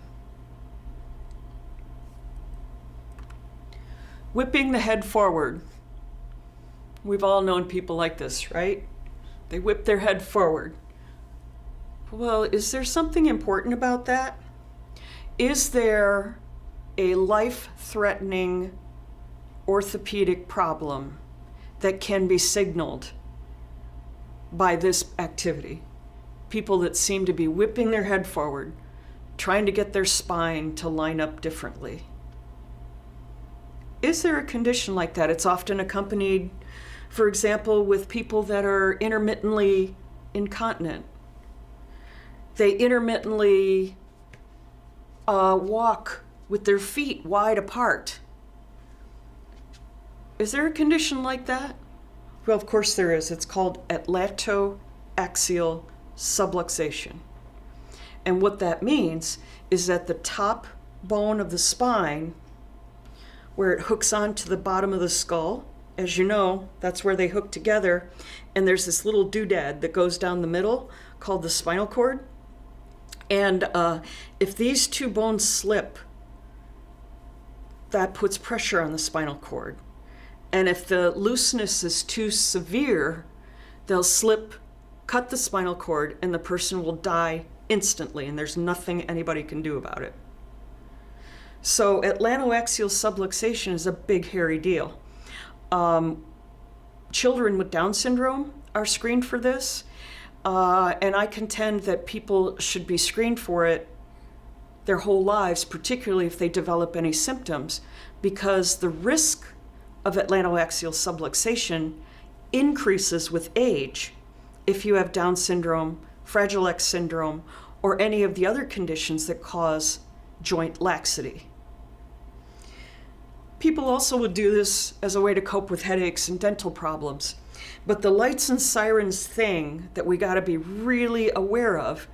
Whipping the head forward. We've all known people like this, right? They whip their head forward. Well, is there something important about that? Is there a life-threatening orthopedic problem that can be signaled by this activity? People that seem to be whipping their head forward, trying to get their spine to line up differently. Is there a condition like that? It's often accompanied, for example, with people that are intermittently incontinent. They intermittently walk with their feet wide apart. Is there a condition like that? Well, of course there is. It's called atlantoaxial subluxation. And what that means is that the top bone of the spine, where it hooks onto the bottom of the skull, as you know, that's where they hook together, and there's this little doodad that goes down the middle called the spinal cord. And if these two bones slip, that puts pressure on the spinal cord. And if the looseness is too severe, they'll slip, cut the spinal cord, and the person will die instantly, and there's nothing anybody can do about it. So atlantoaxial subluxation is a big, hairy deal. Children with Down syndrome are screened for this, and I contend that people should be screened for it their whole lives, particularly if they develop any symptoms, because the risk of atlantoaxial subluxation increases with age if you have Down syndrome, Fragile X syndrome, or any of the other conditions that cause joint laxity. People also would do this as a way to cope with headaches and dental problems. But the lights and sirens thing that we got to be really aware of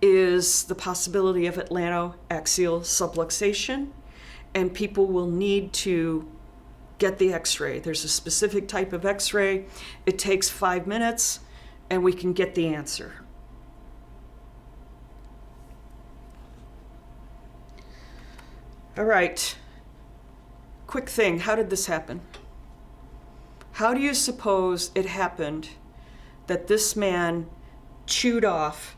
is the possibility of atlantoaxial subluxation, and people will need to get the x-ray. There's a specific type of x-ray. It takes 5 minutes, and we can get the answer. All right. Quick thing, how did this happen? How do you suppose it happened that this man chewed off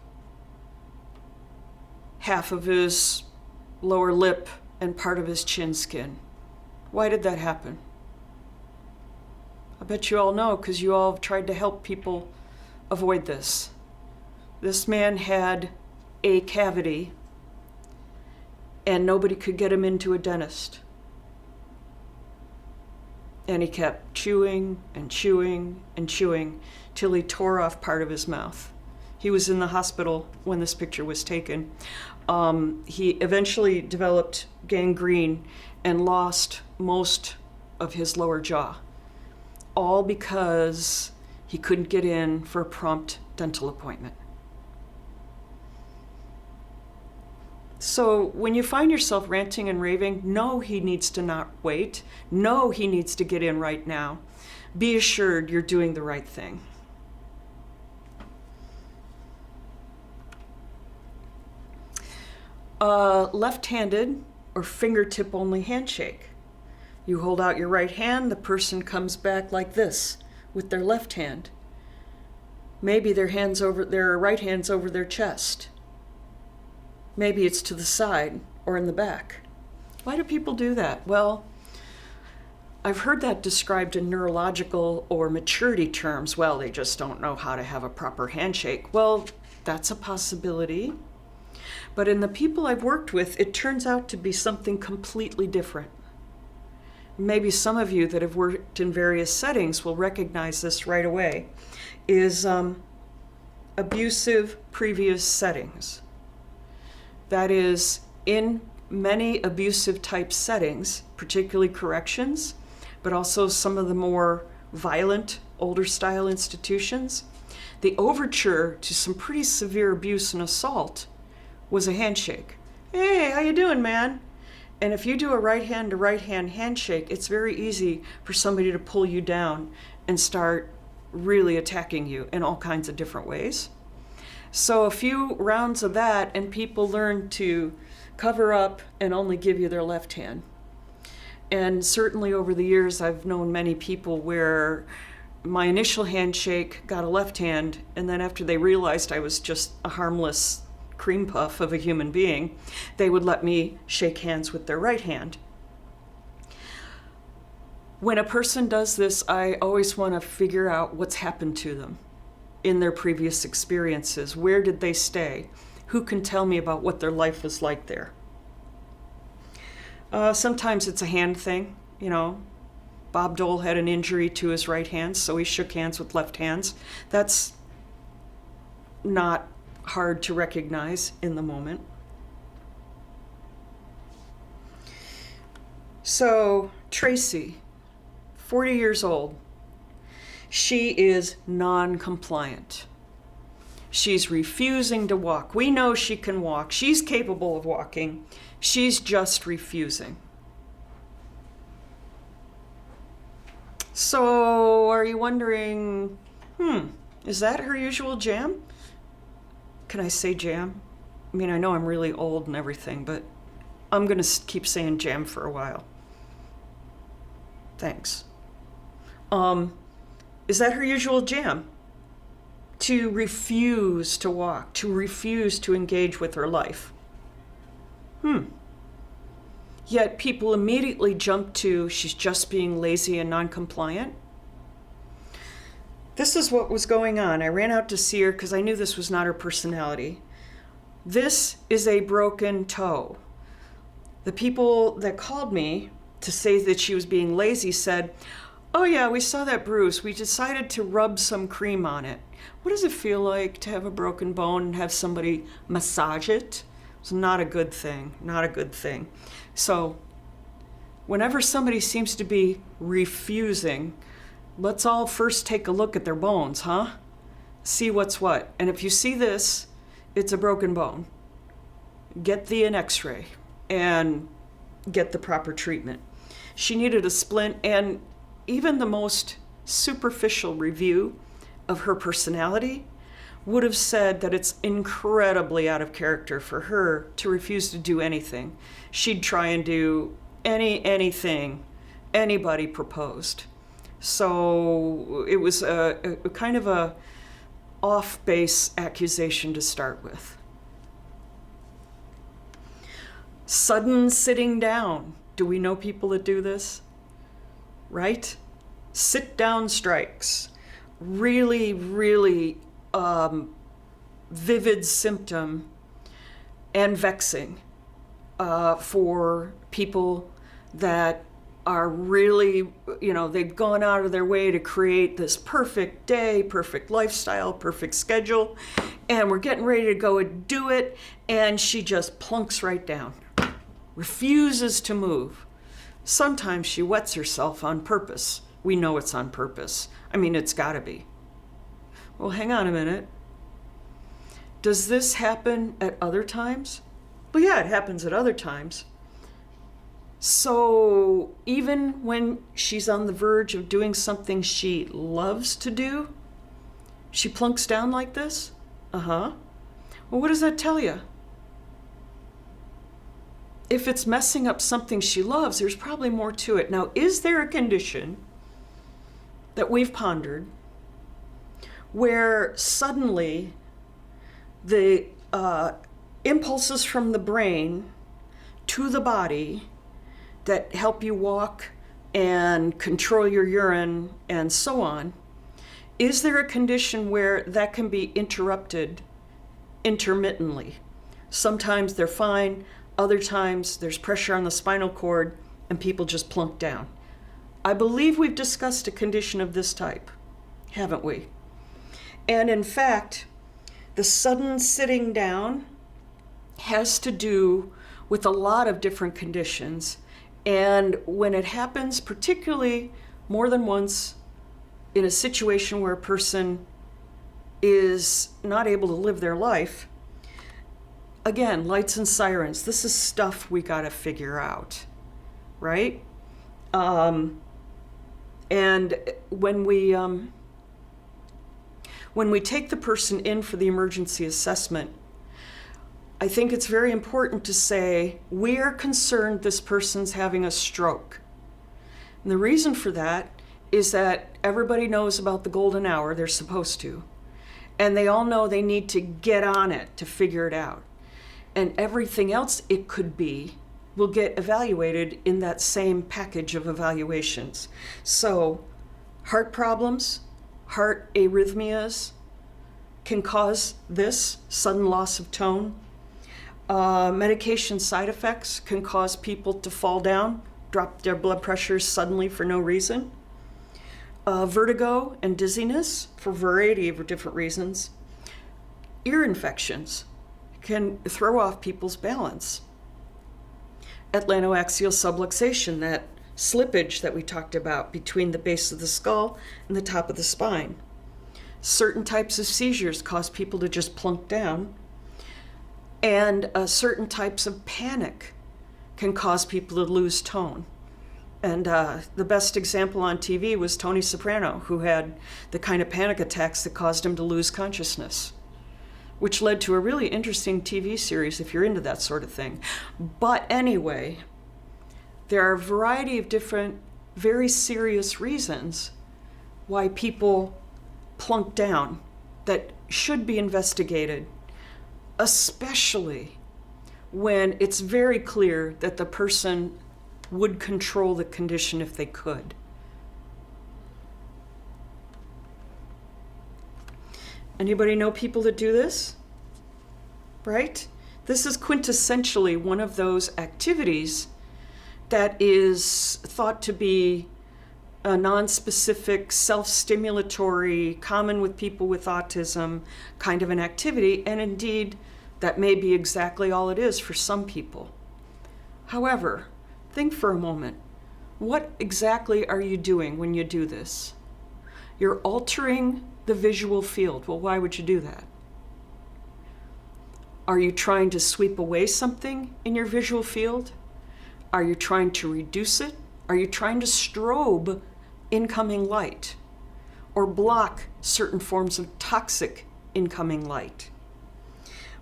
half of his lower lip and part of his chin skin? Why did that happen? I bet you all know, because you all have tried to help people avoid this. This man had a cavity and nobody could get him into a dentist. And he kept chewing and chewing and chewing till he tore off part of his mouth. He was in the hospital when this picture was taken. He eventually developed gangrene and lost most of his lower jaw, all because he couldn't get in for a prompt dental appointment. So when you find yourself ranting and raving, know he needs to not wait. Know he needs to get in right now. Be assured you're doing the right thing. Left-handed or fingertip-only handshake. You hold out your right hand, the person comes back like this with their left hand. Maybe their right hand's over their chest. Maybe it's to the side or in the back. Why do people do that? Well, I've heard that described in neurological or maturity terms. Well, they just don't know how to have a proper handshake. Well, that's a possibility. But in the people I've worked with, it turns out to be something completely different. Maybe some of you that have worked in various settings will recognize this right away, is abusive previous settings. That is, in many abusive type settings, particularly corrections, but also some of the more violent, older style institutions, the overture to some pretty severe abuse and assault was a handshake. Hey, how you doing, man? And if you do a right hand to right hand handshake, it's very easy for somebody to pull you down and start really attacking you in all kinds of different ways. So a few rounds of that and people learn to cover up and only give you their left hand. And certainly over the years, I've known many people where my initial handshake got a left hand, and then after they realized I was just a harmless cream puff of a human being, they would let me shake hands with their right hand. When a person does this, I always want to figure out what's happened to them in their previous experiences. Where did they stay? Who can tell me about what their life was like there? Sometimes it's a hand thing, you know. Bob Dole had an injury to his right hand, so he shook hands with left hands. That's not hard to recognize in the moment. So Tracy, 40 years old, she is non-compliant. She's refusing to walk. We know she can walk. She's capable of walking. She's just refusing. So are you wondering, is that her usual jam? Can I say jam? I mean, I know I'm really old and everything, but I'm going to keep saying jam for a while. Thanks. Is that her usual jam? To refuse to walk, to refuse to engage with her life. Yet people immediately jump to she's just being lazy and non-compliant. This is what was going on. I ran out to see her because I knew this was not her personality. This is a broken toe. The people that called me to say that she was being lazy said, "Oh yeah, we saw that bruise. We decided to rub some cream on it." What does it feel like to have a broken bone and have somebody massage it? It's not a good thing, not a good thing. So whenever somebody seems to be refusing, let's all first take a look at their bones, huh? See what's what. And if you see this, it's a broken bone. Get an x-ray and get the proper treatment. She needed a splint, and even the most superficial review of her personality would have said that it's incredibly out of character for her to refuse to do anything. She'd try and do anything anybody proposed. So it was a kind of a off-base accusation to start with. Sudden sitting down. Do we know people that do this? Right? Sit down strikes. Really, really vivid symptom and vexing for people that are really, they've gone out of their way to create this perfect day, perfect lifestyle, perfect schedule, and we're getting ready to go and do it, and she just plunks right down, refuses to move. Sometimes she wets herself on purpose. We know it's on purpose. I mean, it's gotta be. Well, hang on a minute. Does this happen at other times? Well, yeah, it happens at other times. So even when she's on the verge of doing something she loves to do, she plunks down like this? Well, what does that tell you? if it's messing up something she loves, there's probably more to it. Now, is there a condition that we've pondered where suddenly the impulses from the brain to the body that help you walk and control your urine and so on, is there a condition where that can be interrupted intermittently? Sometimes they're fine, other times there's pressure on the spinal cord and people just plunk down. I believe we've discussed a condition of this type, haven't we? And in fact, the sudden sitting down has to do with a lot of different conditions. And when it happens, particularly more than once, in a situation where a person is not able to live their life, again, lights and sirens, this is stuff we got to figure out, right? And when we take the person in for the emergency assessment, I think it's very important to say, we are concerned this person's having a stroke. And the reason for that is that everybody knows about the golden hour, they're supposed to. And they all know they need to get on it to figure it out. And everything else it could be will get evaluated in that same package of evaluations. So heart problems, heart arrhythmias can cause this sudden loss of tone. Medication side effects can cause people to fall down, drop their blood pressure suddenly for no reason. Vertigo and dizziness for a variety of different reasons. Ear infections can throw off people's balance. Atlantoaxial subluxation, that slippage that we talked about between the base of the skull and the top of the spine. Certain types of seizures cause people to just plunk down. And certain types of panic can cause people to lose tone. And the best example on TV was Tony Soprano, who had the kind of panic attacks that caused him to lose consciousness, which led to a really interesting TV series if you're into that sort of thing. But anyway, there are a variety of different, very serious reasons why people plunk down that should be investigated, especially when it's very clear that the person would control the condition if they could. Anybody know people that do this? Right? This is quintessentially one of those activities that is thought to be a non-specific, self-stimulatory, common with people with autism kind of an activity, and indeed, that may be exactly all it is for some people. However, think for a moment. What exactly are you doing when you do this? You're altering the visual field. Well, why would you do that? Are you trying to sweep away something in your visual field? Are you trying to reduce it? Are you trying to strobe incoming light or block certain forms of toxic incoming light?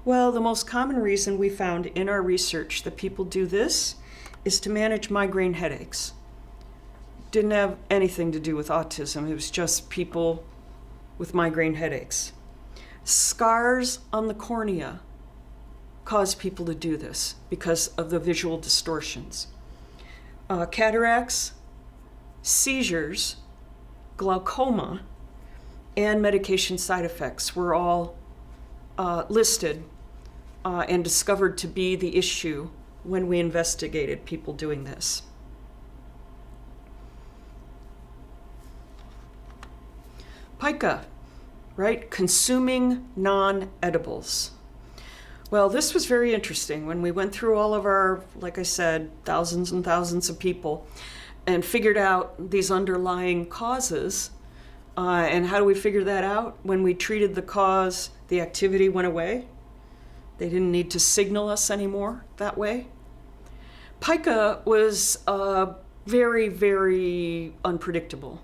Well, the most common reason we found in our research that people do this is to manage migraine headaches. Didn't have anything to do with autism. It was just people with migraine headaches. Scars on the cornea cause people to do this because of the visual distortions. Cataracts, seizures, glaucoma, and medication side effects were all listed and discovered to be the issue when we investigated people doing this. Pica, right? Consuming non-edibles. Well, this was very interesting when we went through all of our, like I said, thousands and thousands of people and figured out these underlying causes. And how do we figure that out? When we treated the cause, the activity went away. They didn't need to signal us anymore that way. Pica was very, very unpredictable.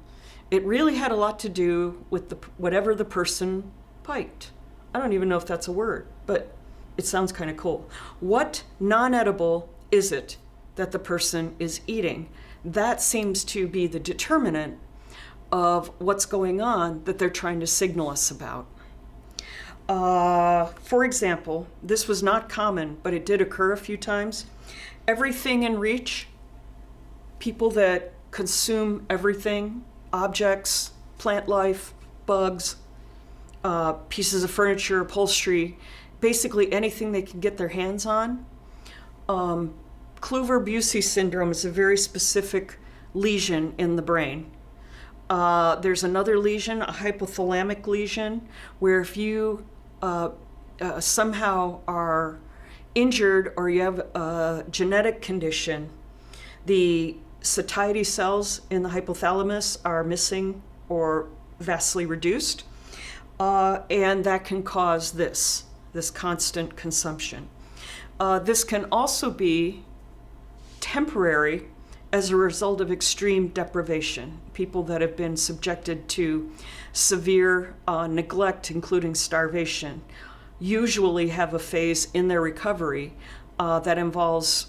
It really had a lot to do with whatever the person piked. I don't even know if that's a word, but it sounds kind of cool. What non-edible is it that the person is eating? That seems to be the determinant of what's going on that they're trying to signal us about. For example, this was not common, but it did occur a few times. Everything in reach, people that consume everything, objects, plant life, bugs, pieces of furniture, upholstery, basically anything they can get their hands on. Kluver-Bucy syndrome is a very specific lesion in the brain. There's another lesion, a hypothalamic lesion, where if you somehow are injured or you have a genetic condition, the satiety cells in the hypothalamus are missing or vastly reduced, and that can cause this constant consumption. This can also be temporary as a result of extreme deprivation. People that have been subjected to severe neglect, including starvation, usually have a phase in their recovery that involves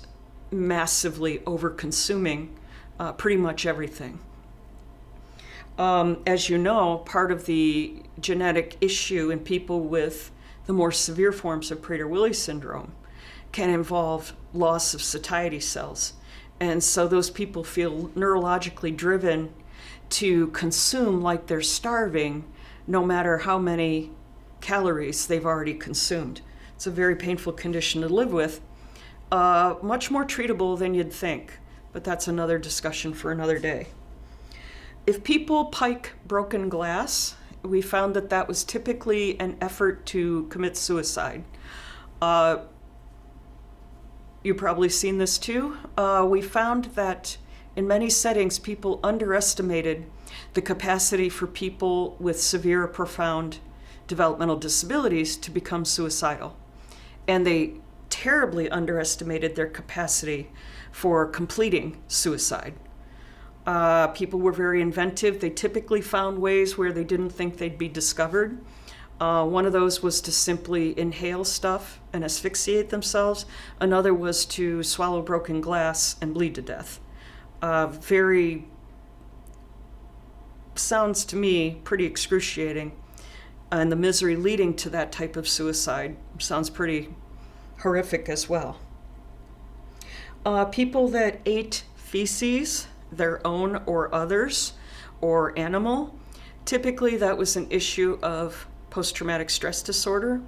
massively over-consuming pretty much everything. As you know, part of the genetic issue in people with the more severe forms of Prader-Willi syndrome can involve loss of satiety cells. And so those people feel neurologically driven to consume like they're starving, no matter how many calories they've already consumed. It's a very painful condition to live with, much more treatable than you'd think, but that's another discussion for another day. If people pike broken glass, we found that that was typically an effort to commit suicide. You've probably seen this too. We found that in many settings, people underestimated the capacity for people with severe or profound developmental disabilities to become suicidal. And they terribly underestimated their capacity for completing suicide. People were very inventive. They typically found ways where they didn't think they'd be discovered. One of those was to simply inhale stuff and asphyxiate themselves. Another was to swallow broken glass and bleed to death. Sounds to me pretty excruciating. And the misery leading to that type of suicide sounds pretty horrific as well. People that ate feces, their own or others, or animal, typically that was an issue of post-traumatic stress disorder.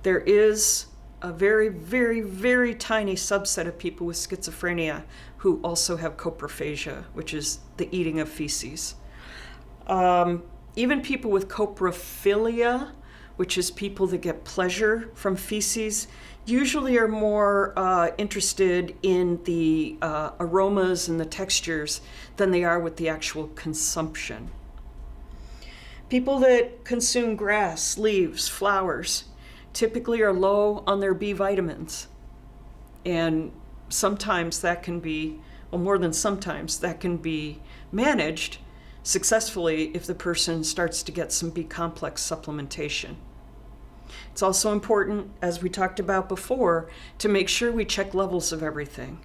There is a very, very, very tiny subset of people with schizophrenia who also have coprophagia, which is the eating of feces. Even people with coprophilia, which is people that get pleasure from feces, usually are more interested in the aromas and the textures than they are with the actual consumption. People that consume grass, leaves, flowers, typically are low on their B vitamins. And sometimes that can be, well, more than sometimes, that can be managed successfully if the person starts to get some B complex supplementation. It's also important, as we talked about before, to make sure we check levels of everything.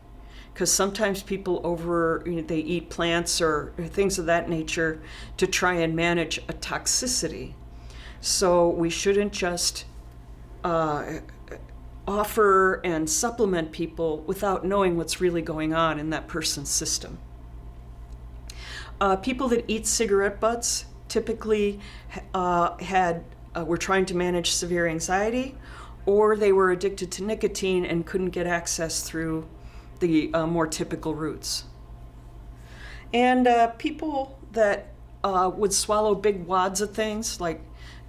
Because sometimes people they eat plants or things of that nature to try and manage a toxicity. So we shouldn't just offer and supplement people without knowing what's really going on in that person's system. People that eat cigarette butts typically were trying to manage severe anxiety, or they were addicted to nicotine and couldn't get access through the more typical routes. And people that would swallow big wads of things like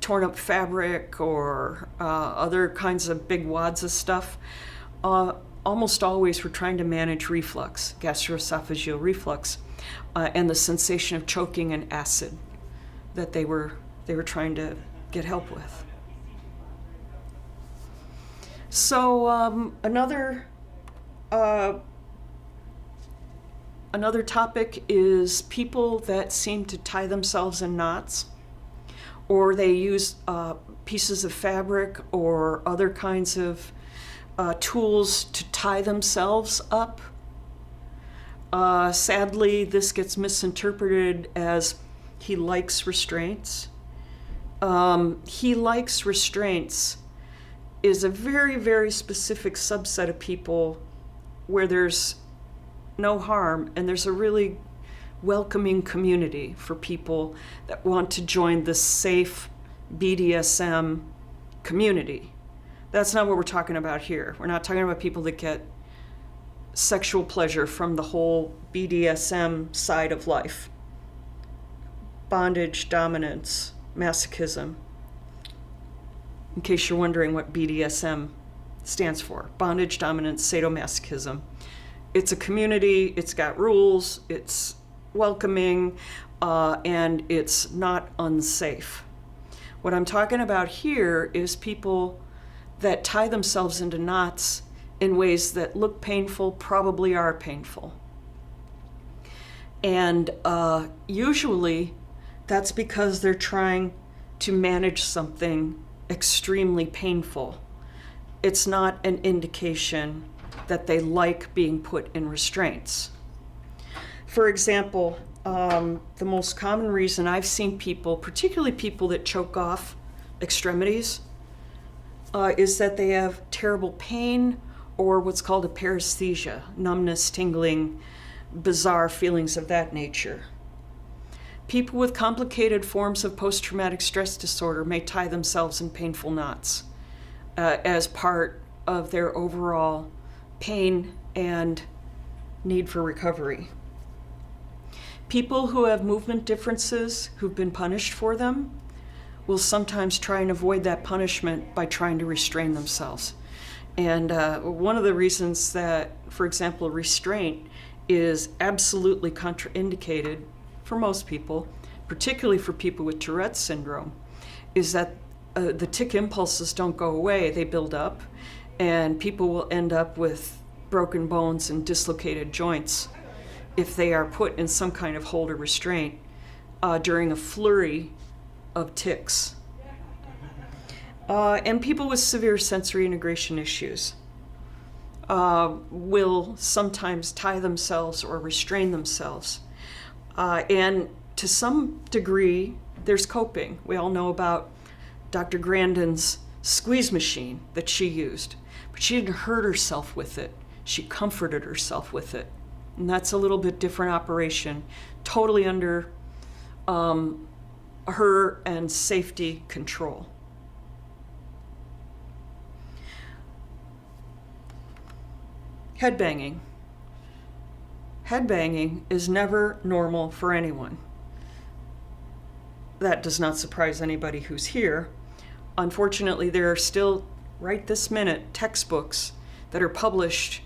torn up fabric or other kinds of big wads of stuff, almost always were trying to manage reflux, gastroesophageal reflux, and the sensation of choking and acid that they were trying to get help with. So another topic is people that seem to tie themselves in knots, or they use pieces of fabric or other kinds of tools to tie themselves up. Sadly, this gets misinterpreted as he likes restraints. He likes restraints is a very, very specific subset of people where there's no harm and there's a really welcoming community for people that want to join this safe BDSM community. That's not what we're talking about here. We're not talking about people that get sexual pleasure from the whole BDSM side of life. Bondage, dominance, masochism. In case you're wondering what BDSM stands for. Bondage, dominance, sadomasochism. It's a community, it's got rules, it's welcoming, and it's not unsafe. What I'm talking about here is people that tie themselves into knots in ways that look painful, probably are painful. And usually that's because they're trying to manage something extremely painful. It's not an indication that they like being put in restraints. For example, the most common reason I've seen people, particularly people that choke off extremities, is that they have terrible pain or what's called a paresthesia, numbness, tingling, bizarre feelings of that nature. People with complicated forms of post-traumatic stress disorder may tie themselves in painful knots as part of their overall pain and need for recovery. People who have movement differences, who've been punished for them, will sometimes try and avoid that punishment by trying to restrain themselves. And one of the reasons that, for example, restraint is absolutely contraindicated for most people, particularly for people with Tourette's syndrome, is that the tic impulses don't go away, they build up, and people will end up with broken bones and dislocated joints if they are put in some kind of hold or restraint during a flurry of tics. And people with severe sensory integration issues will sometimes tie themselves or restrain themselves. And to some degree, there's coping. We all know about Dr. Grandin's squeeze machine that she used, but she didn't hurt herself with it. She comforted herself with it. And that's a little bit different operation, totally under her and safety control. Headbanging. Headbanging is never normal for anyone. That does not surprise anybody who's here. Unfortunately, there are still, right this minute, textbooks that are published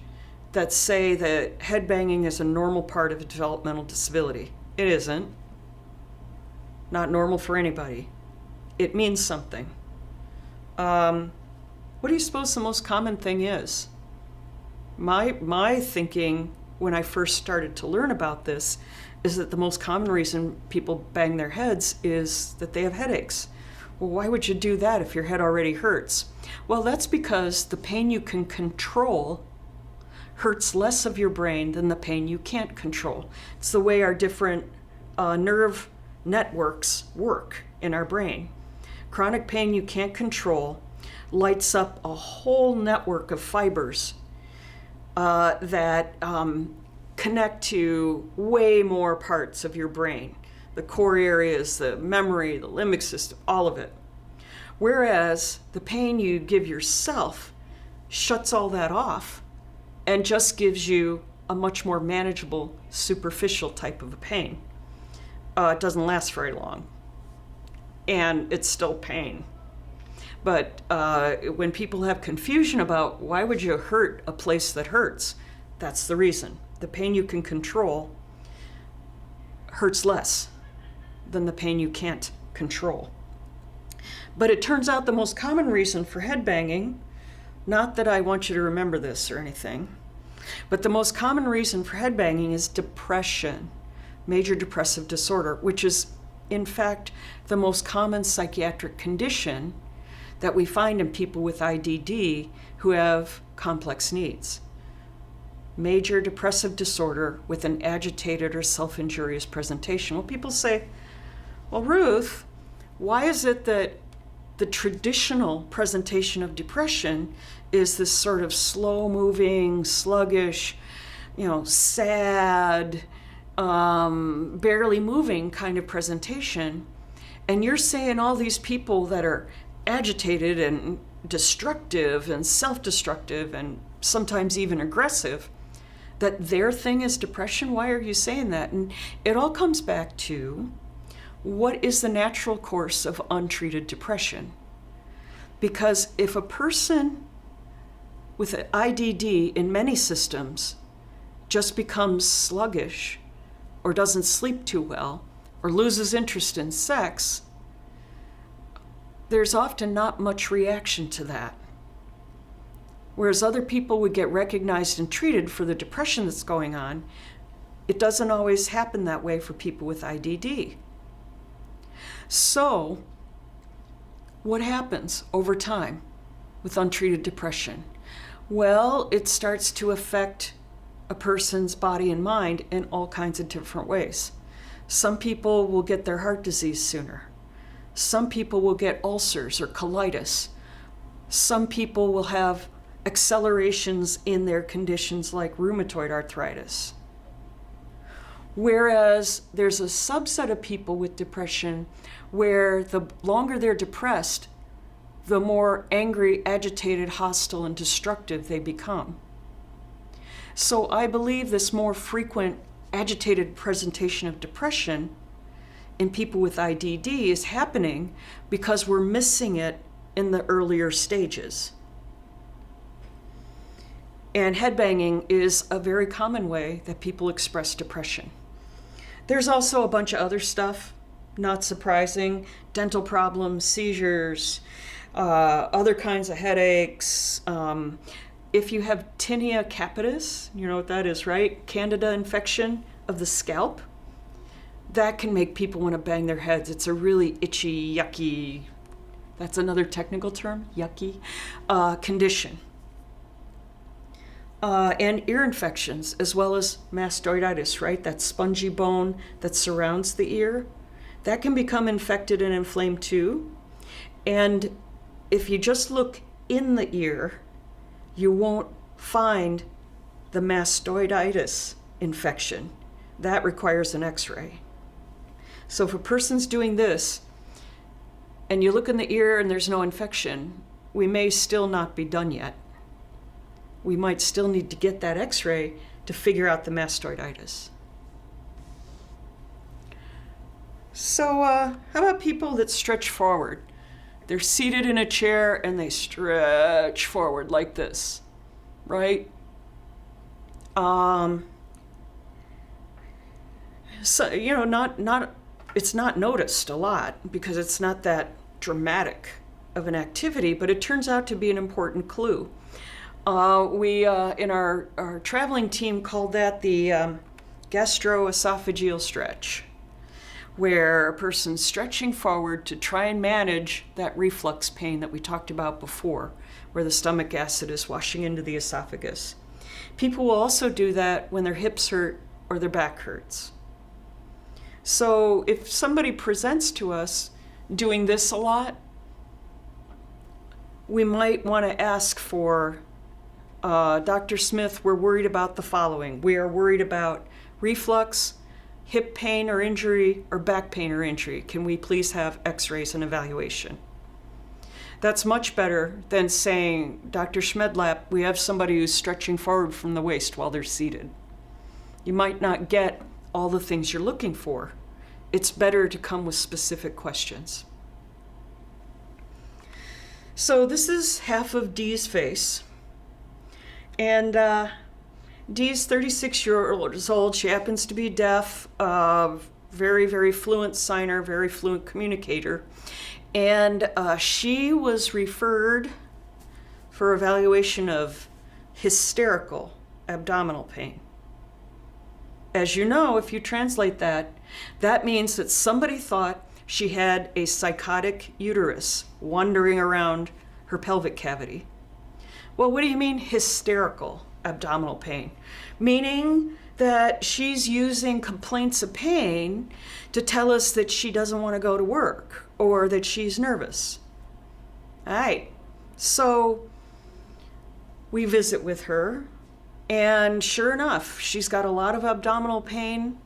that say that headbanging is a normal part of a developmental disability. It isn't. Not normal for anybody. It means something. What do you suppose the most common thing is? My thinking when I first started to learn about this is that the most common reason people bang their heads is that they have headaches. Well, why would you do that if your head already hurts? Well, that's because the pain you can control hurts less of your brain than the pain you can't control. It's the way our different nerve networks work in our brain. Chronic pain you can't control lights up a whole network of fibers that connect to way more parts of your brain. The core areas, the memory, the limbic system, all of it. Whereas the pain you give yourself shuts all that off and just gives you a much more manageable, superficial type of a pain. It doesn't last very long, and it's still pain. But when people have confusion about why would you hurt a place that hurts, that's the reason. The pain you can control hurts less than the pain you can't control. But it turns out the most common reason for headbanging, not that I want you to remember this or anything, but the most common reason for headbanging is depression, major depressive disorder, which is in fact the most common psychiatric condition that we find in people with IDD who have complex needs. Major depressive disorder with an agitated or self-injurious presentation. Well, people say, well, Ruth, why is it that the traditional presentation of depression is this sort of slow-moving, sluggish, sad, barely moving kind of presentation? And you're saying all these people that are agitated and destructive and self-destructive and sometimes even aggressive, that their thing is depression? Why are you saying that? And it all comes back to, what is the natural course of untreated depression? Because if a person with an IDD in many systems just becomes sluggish or doesn't sleep too well or loses interest in sex, there's often not much reaction to that. Whereas other people would get recognized and treated for the depression that's going on, it doesn't always happen that way for people with IDD. So, what happens over time with untreated depression? Well, it starts to affect a person's body and mind in all kinds of different ways. Some people will get their heart disease sooner. Some people will get ulcers or colitis. Some people will have accelerations in their conditions like rheumatoid arthritis. Whereas there's a subset of people with depression where the longer they're depressed, the more angry, agitated, hostile, and destructive they become. So I believe this more frequent agitated presentation of depression in people with IDD is happening because we're missing it in the earlier stages. And headbanging is a very common way that people express depression. There's also a bunch of other stuff, not surprising: dental problems, seizures, other kinds of headaches. If you have tinea capitis, you know what that is, right? Candida infection of the scalp, that can make people want to bang their heads. It's a really itchy, yucky, that's another technical term, yucky, condition. And ear infections, as well as mastoiditis, right? That spongy bone that surrounds the ear, that can become infected and inflamed too. And if you just look in the ear, you won't find the mastoiditis infection. That requires an X-ray. So if a person's doing this, and you look in the ear and there's no infection, we may still not be done yet. We might still need to get that X-ray to figure out the mastoiditis. So how about people that stretch forward? They're seated in a chair and they stretch forward like this, right? So, it's not noticed a lot because it's not that dramatic of an activity, but it turns out to be an important clue. We, in our traveling team, called that the gastroesophageal stretch, where a person's stretching forward to try and manage that reflux pain that we talked about before, where the stomach acid is washing into the esophagus. People will also do that when their hips hurt or their back hurts. So if somebody presents to us doing this a lot, we might want to ask for, Dr. Smith, we're worried about the following. We are worried about reflux, hip pain or injury, or back pain or injury. Can we please have X-rays and evaluation? That's much better than saying, Dr. Schmedlap, we have somebody who's stretching forward from the waist while they're seated. You might not get all the things you're looking for. It's better to come with specific questions. So this is half of Dee's face. And Dee's 36 years old. She happens to be deaf, very, very fluent signer, very fluent communicator. And she was referred for evaluation of hysterical abdominal pain. As you know, if you translate that, that means that somebody thought she had a psychotic uterus wandering around her pelvic cavity. Well, what do you mean hysterical abdominal pain? Meaning that she's using complaints of pain to tell us that she doesn't want to go to work or that she's nervous. All right, so we visit with her, and sure enough, she's got a lot of abdominal pain,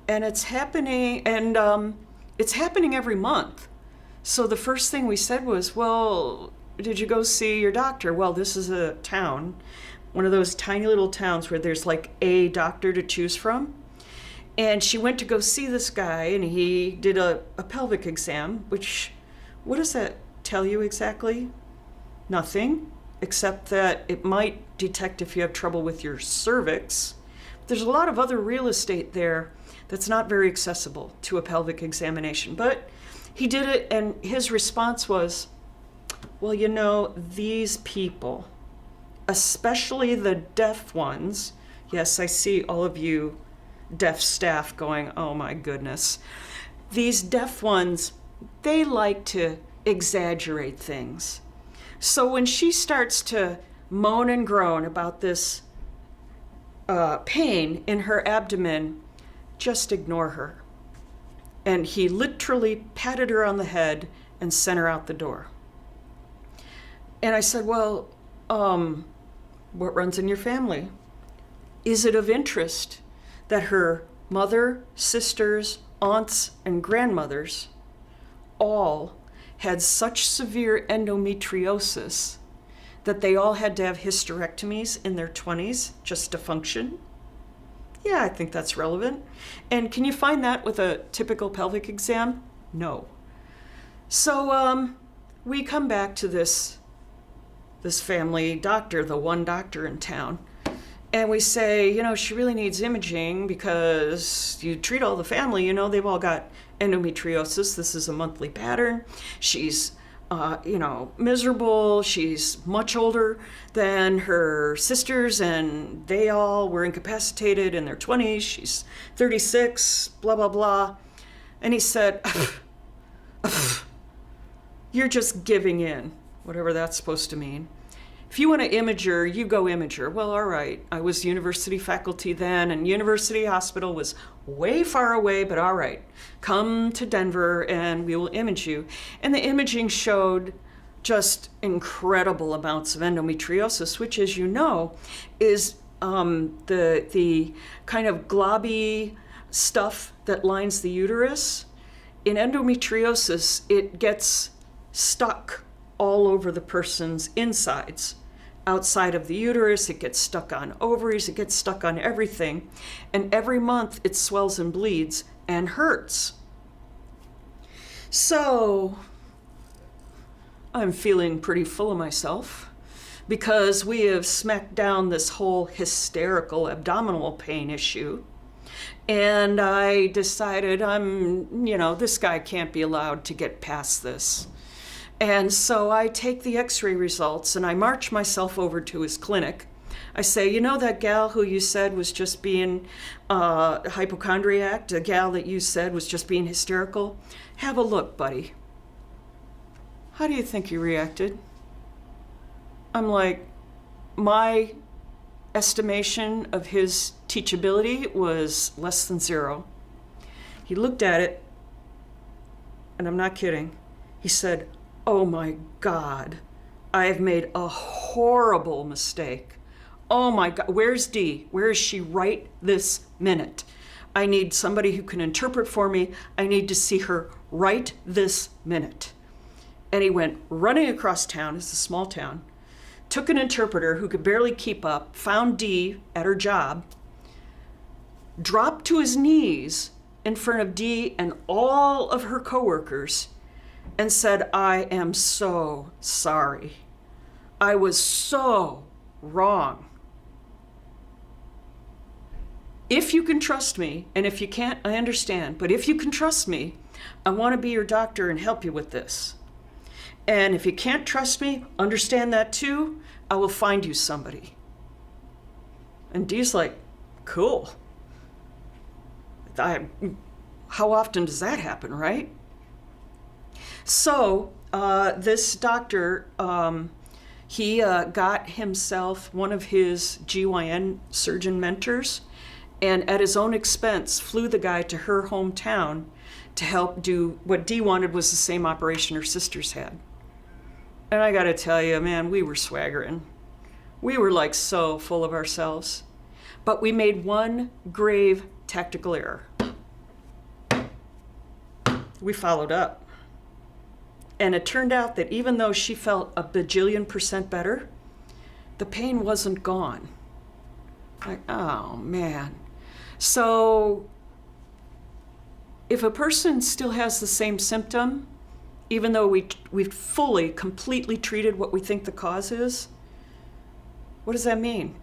and it's happening, it's happening every month. So the first thing we said was, well, did you go see your doctor? Well, this is a town, one of those tiny little towns where there's like a doctor to choose from. And she went to go see this guy, and he did a pelvic exam, which, what does that tell you exactly? Nothing, except that it might detect if you have trouble with your cervix. There's a lot of other real estate there that's not very accessible to a pelvic examination. But he did it, and his response was, well, you know, these people, especially the deaf ones, yes, I see all of you deaf staff going, oh my goodness. These deaf ones, they like to exaggerate things. So when she starts to moan and groan about this pain in her abdomen, just ignore her. And he literally patted her on the head and sent her out the door. And I said, well, what runs in your family? Is it of interest that her mother, sisters, aunts, and grandmothers all had such severe endometriosis that they all had to have hysterectomies in their 20s just to function? Yeah, I think that's relevant. And can you find that with a typical pelvic exam? No. So we come back to this family doctor, the one doctor in town, and we say, you know, she really needs imaging because you treat all the family, you know, they've all got endometriosis. This is a monthly pattern. She's, miserable. She's much older than her sisters, and they all were incapacitated in their 20s. She's 36, blah, blah, blah. And he said, you're just giving in, whatever that's supposed to mean. If you want to image her, you go image her. Well, all right. I was university faculty then, and University Hospital was way far away, but all right. Come to Denver and we will image you. And the imaging showed just incredible amounts of endometriosis, which, as you know, is the kind of globby stuff that lines the uterus. In endometriosis, it gets stuck all over the person's insides. Outside of the uterus, it gets stuck on ovaries, it gets stuck on everything. And every month it swells and bleeds and hurts. So I'm feeling pretty full of myself because we have smacked down this whole hysterical abdominal pain issue. And I decided this guy can't be allowed to get past this. And so I take the x-ray results and I march myself over to his clinic. I say, you know that gal who you said was just being hypochondriac, the gal that you said was just being hysterical? Have a look, buddy. How do you think he reacted? I'm like, my estimation of his teachability was less than 0. He looked at it, and I'm not kidding. He said, oh my God, I have made a horrible mistake. Oh my God, where's Dee? Where is she right this minute? I need somebody who can interpret for me. I need to see her right this minute. And he went running across town, it's a small town, took an interpreter who could barely keep up, found Dee at her job, dropped to his knees in front of Dee and all of her coworkers and said, I am so sorry. I was so wrong. If you can trust me, and if you can't, I understand, but if you can trust me, I want to be your doctor and help you with this. And if you can't trust me, understand that too, I will find you somebody. And Dee's like, cool. How often does that happen, right? So this doctor, He got himself one of his GYN surgeon mentors, and at his own expense flew the guy to her hometown to help do what Dee wanted was the same operation her sisters had. And I gotta tell you, man, we were swaggering. We were like so full of ourselves. But we made one grave tactical error. We followed up. And it turned out that even though she felt a bajillion% better, the pain wasn't gone. Like, oh man. So if a person still has the same symptom, even though we've fully, completely treated what we think the cause is, what does that mean?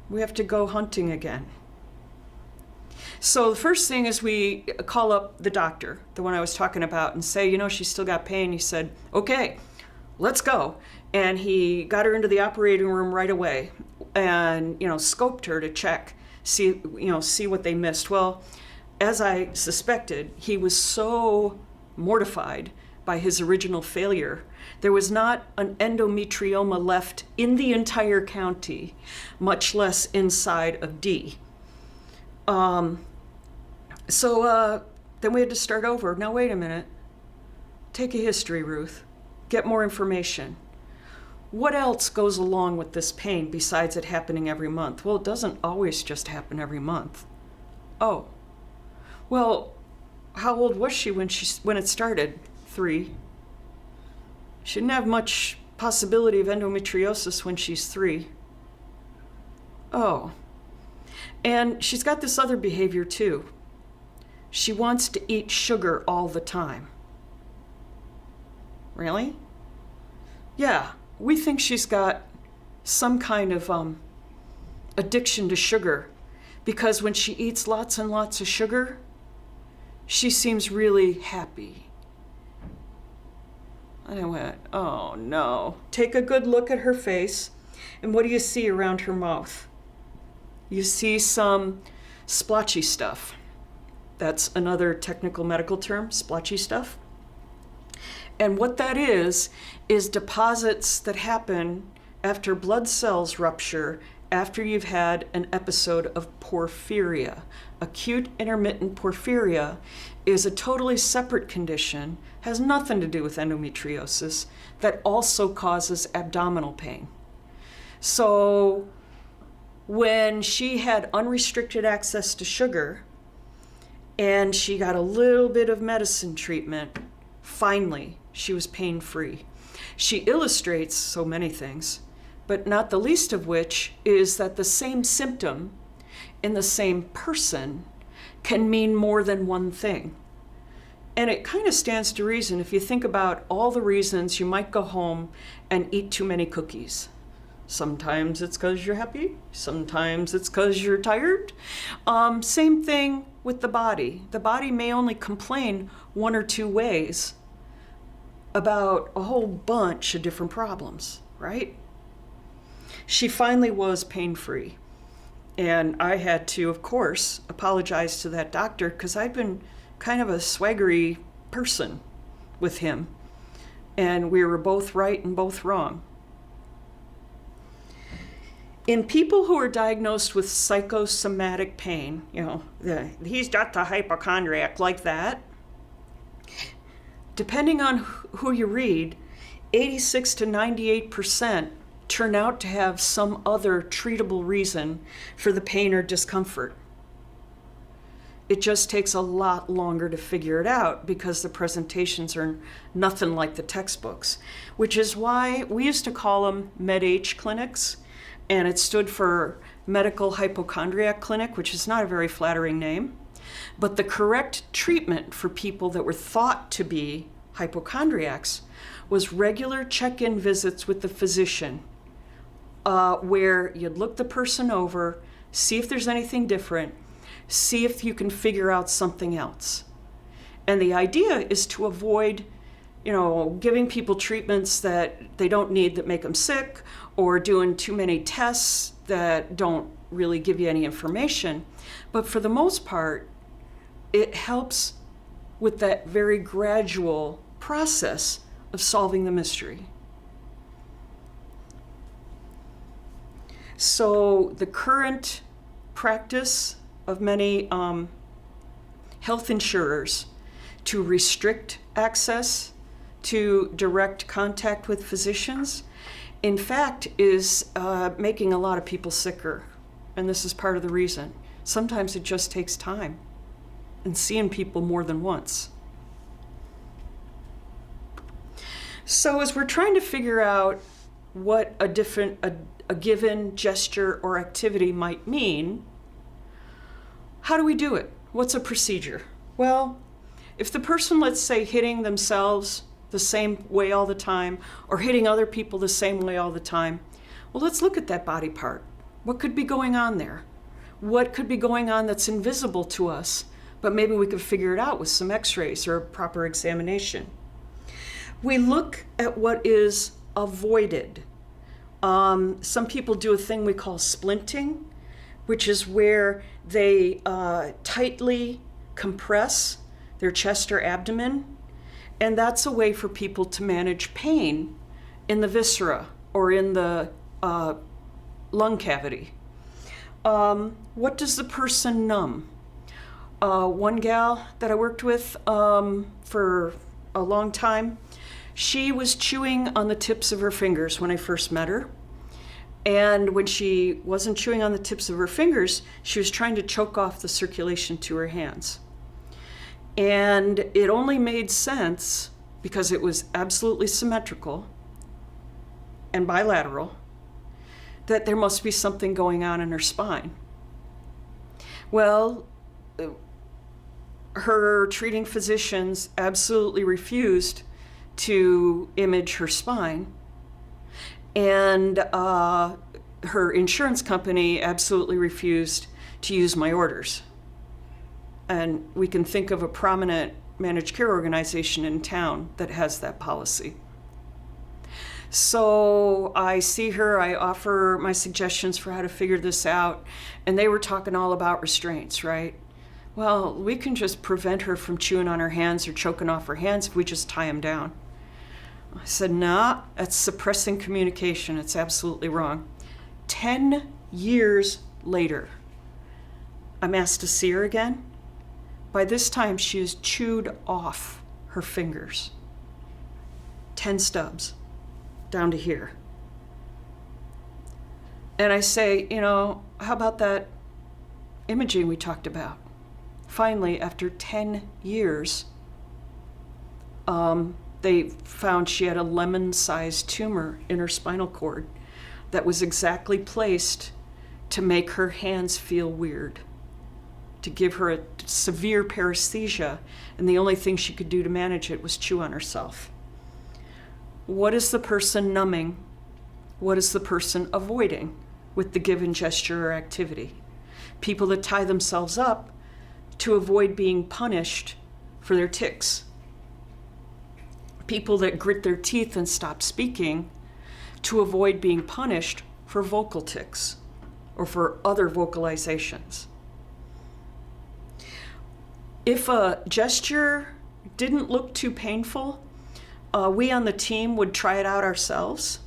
We have to go hunting again. So the first thing is we call up the doctor, the one I was talking about, and say, she's still got pain. He said, okay, let's go. And he got her into the operating room right away and, scoped her to check, see what they missed. Well, as I suspected, he was so mortified by his original failure. There was not an endometrioma left in the entire county, much less inside of D. So then we had to start over. Now, wait a minute. Take a history, Ruth. Get more information. What else goes along with this pain besides it happening every month? Well, it doesn't always just happen every month. Oh, well, how old was she when it started? 3. She didn't have much possibility of endometriosis when she's 3. Oh, and she's got this other behavior too. She wants to eat sugar all the time. Really? Yeah, we think she's got some kind of addiction to sugar, because when she eats lots and lots of sugar, she seems really happy. And I went, oh no. Take a good look at her face, and what do you see around her mouth? You see some splotchy stuff. That's another technical medical term, splotchy stuff. And what that is deposits that happen after blood cells rupture after you've had an episode of porphyria. Acute intermittent porphyria is a totally separate condition, has nothing to do with endometriosis, that also causes abdominal pain. So when she had unrestricted access to sugar and she got a little bit of medicine treatment, finally she was pain-free. She illustrates so many things, but not the least of which is that the same symptom in the same person can mean more than one thing. And it kind of stands to reason if you think about all the reasons you might go home and eat too many cookies. Sometimes it's because you're happy. Sometimes it's because you're tired. Same thing with the body. The body may only complain one or two ways about a whole bunch of different problems, right? She finally was pain-free. And I had to, of course, apologize to that doctor because I'd been kind of a swaggery person with him. And we were both right and both wrong. In people who are diagnosed with psychosomatic pain, he's got the hypochondriac like that, depending on who you read, 86 to 98% turn out to have some other treatable reason for the pain or discomfort. It just takes a lot longer to figure it out because the presentations are nothing like the textbooks, which is why we used to call them Med-H clinics, and it stood for Medical Hypochondriac Clinic, which is not a very flattering name. But the correct treatment for people that were thought to be hypochondriacs was regular check-in visits with the physician, where you'd look the person over, see if there's anything different, see if you can figure out something else. And the idea is to avoid, giving people treatments that they don't need that make them sick, or doing too many tests that don't really give you any information. But for the most part, it helps with that very gradual process of solving the mystery. So the current practice of many health insurers to restrict access to direct contact with physicians, in fact, is making a lot of people sicker. And this is part of the reason. Sometimes it just takes time and seeing people more than once. So as we're trying to figure out what a given gesture or activity might mean, how do we do it? What's a procedure? Well, if the person, let's say, hitting themselves the same way all the time, or hitting other people the same way all the time, well, let's look at that body part. What could be going on there? What could be going on that's invisible to us, but maybe we could figure it out with some x-rays or a proper examination? We look at what is avoided. Some people do a thing we call splinting, which is where they tightly compress their chest or abdomen, and that's a way for people to manage pain in the viscera or in the lung cavity. What does the person numb? One gal that I worked with for a long time, she was chewing on the tips of her fingers when I first met her. And when she wasn't chewing on the tips of her fingers, she was trying to choke off the circulation to her hands. And it only made sense because it was absolutely symmetrical and bilateral that there must be something going on in her spine. Well, her treating physicians absolutely refused to image her spine, and her insurance company absolutely refused to use my orders. And we can think of a prominent managed care organization in town that has that policy. So I see her, I offer my suggestions for how to figure this out, and they were talking all about restraints, right? Well, we can just prevent her from chewing on her hands or choking off her hands if we just tie them down. I said, nah, that's suppressing communication. It's absolutely wrong. 10 years later, I'm asked to see her again. By this time, she has chewed off her fingers. 10 stubs down to here. And I say, how about that imaging we talked about? Finally, after 10 years, they found she had a lemon-sized tumor in her spinal cord that was exactly placed to make her hands feel weird, to give her a severe paresthesia, and the only thing she could do to manage it was chew on herself. What is the person numbing? What is the person avoiding with the given gesture or activity? People that tie themselves up to avoid being punished for their tics. People that grit their teeth and stop speaking to avoid being punished for vocal tics or for other vocalizations. If a gesture didn't look too painful, we on the team would try it out ourselves.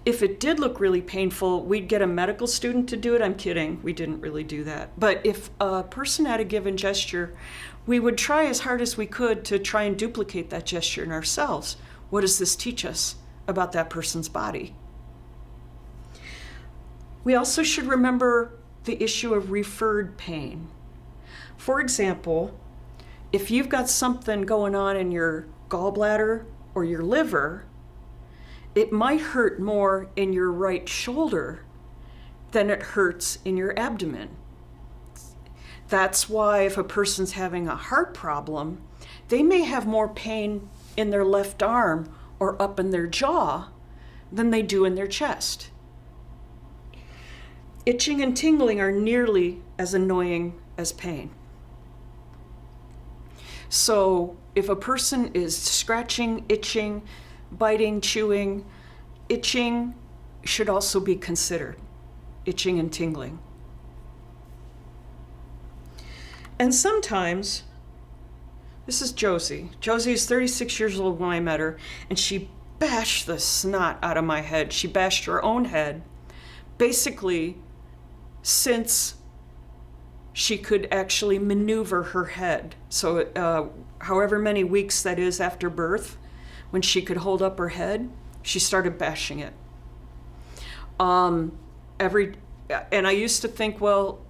If it did look really painful, we'd get a medical student to do it. I'm kidding, we didn't really do that. But if a person had a given gesture, we would try as hard as we could to try and duplicate that gesture in ourselves. What does this teach us about that person's body? We also should remember the issue of referred pain. For example, if you've got something going on in your gallbladder or your liver, it might hurt more in your right shoulder than it hurts in your abdomen. That's why if a person's having a heart problem, they may have more pain in their left arm or up in their jaw than they do in their chest. Itching and tingling are nearly as annoying as pain. So if a person is scratching, itching, biting, chewing, itching should also be considered, itching and tingling. And sometimes, this is Josie. Josie is 36 years old when I met her, and she bashed the snot out of my head. She bashed her own head, basically, since she could actually maneuver her head. So however many weeks that is after birth, when she could hold up her head, she started bashing it. And I used to think, well,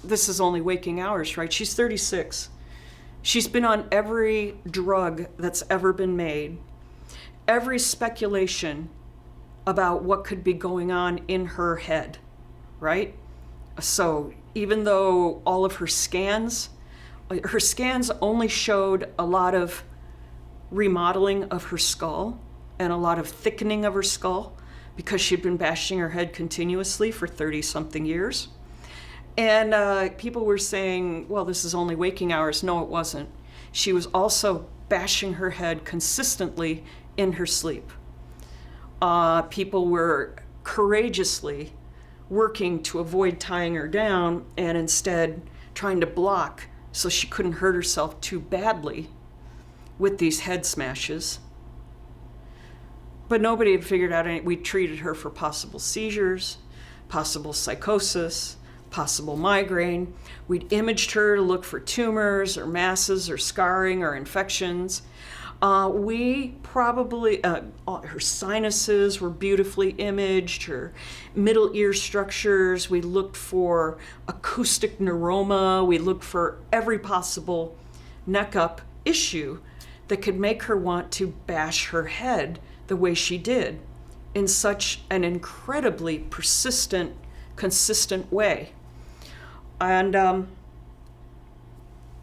this is only waking hours, right? She's 36. She's been on every drug that's ever been made, every speculation about what could be going on in her head, right? So even though all of her scans only showed a lot of remodeling of her skull and a lot of thickening of her skull because she'd been bashing her head continuously for 30-something years. And people were saying, well, this is only waking hours. No, it wasn't. She was also bashing her head consistently in her sleep. People were courageously working to avoid tying her down and instead trying to block so she couldn't hurt herself too badly with these head smashes. But nobody had figured out any. We treated her for possible seizures, possible psychosis, possible migraine. We'd imaged her to look for tumors or masses or scarring or infections. We probably, her sinuses were beautifully imaged, her middle ear structures. We looked for acoustic neuroma. We looked for every possible neck up issue that could make her want to bash her head the way she did in such an incredibly persistent, consistent way. And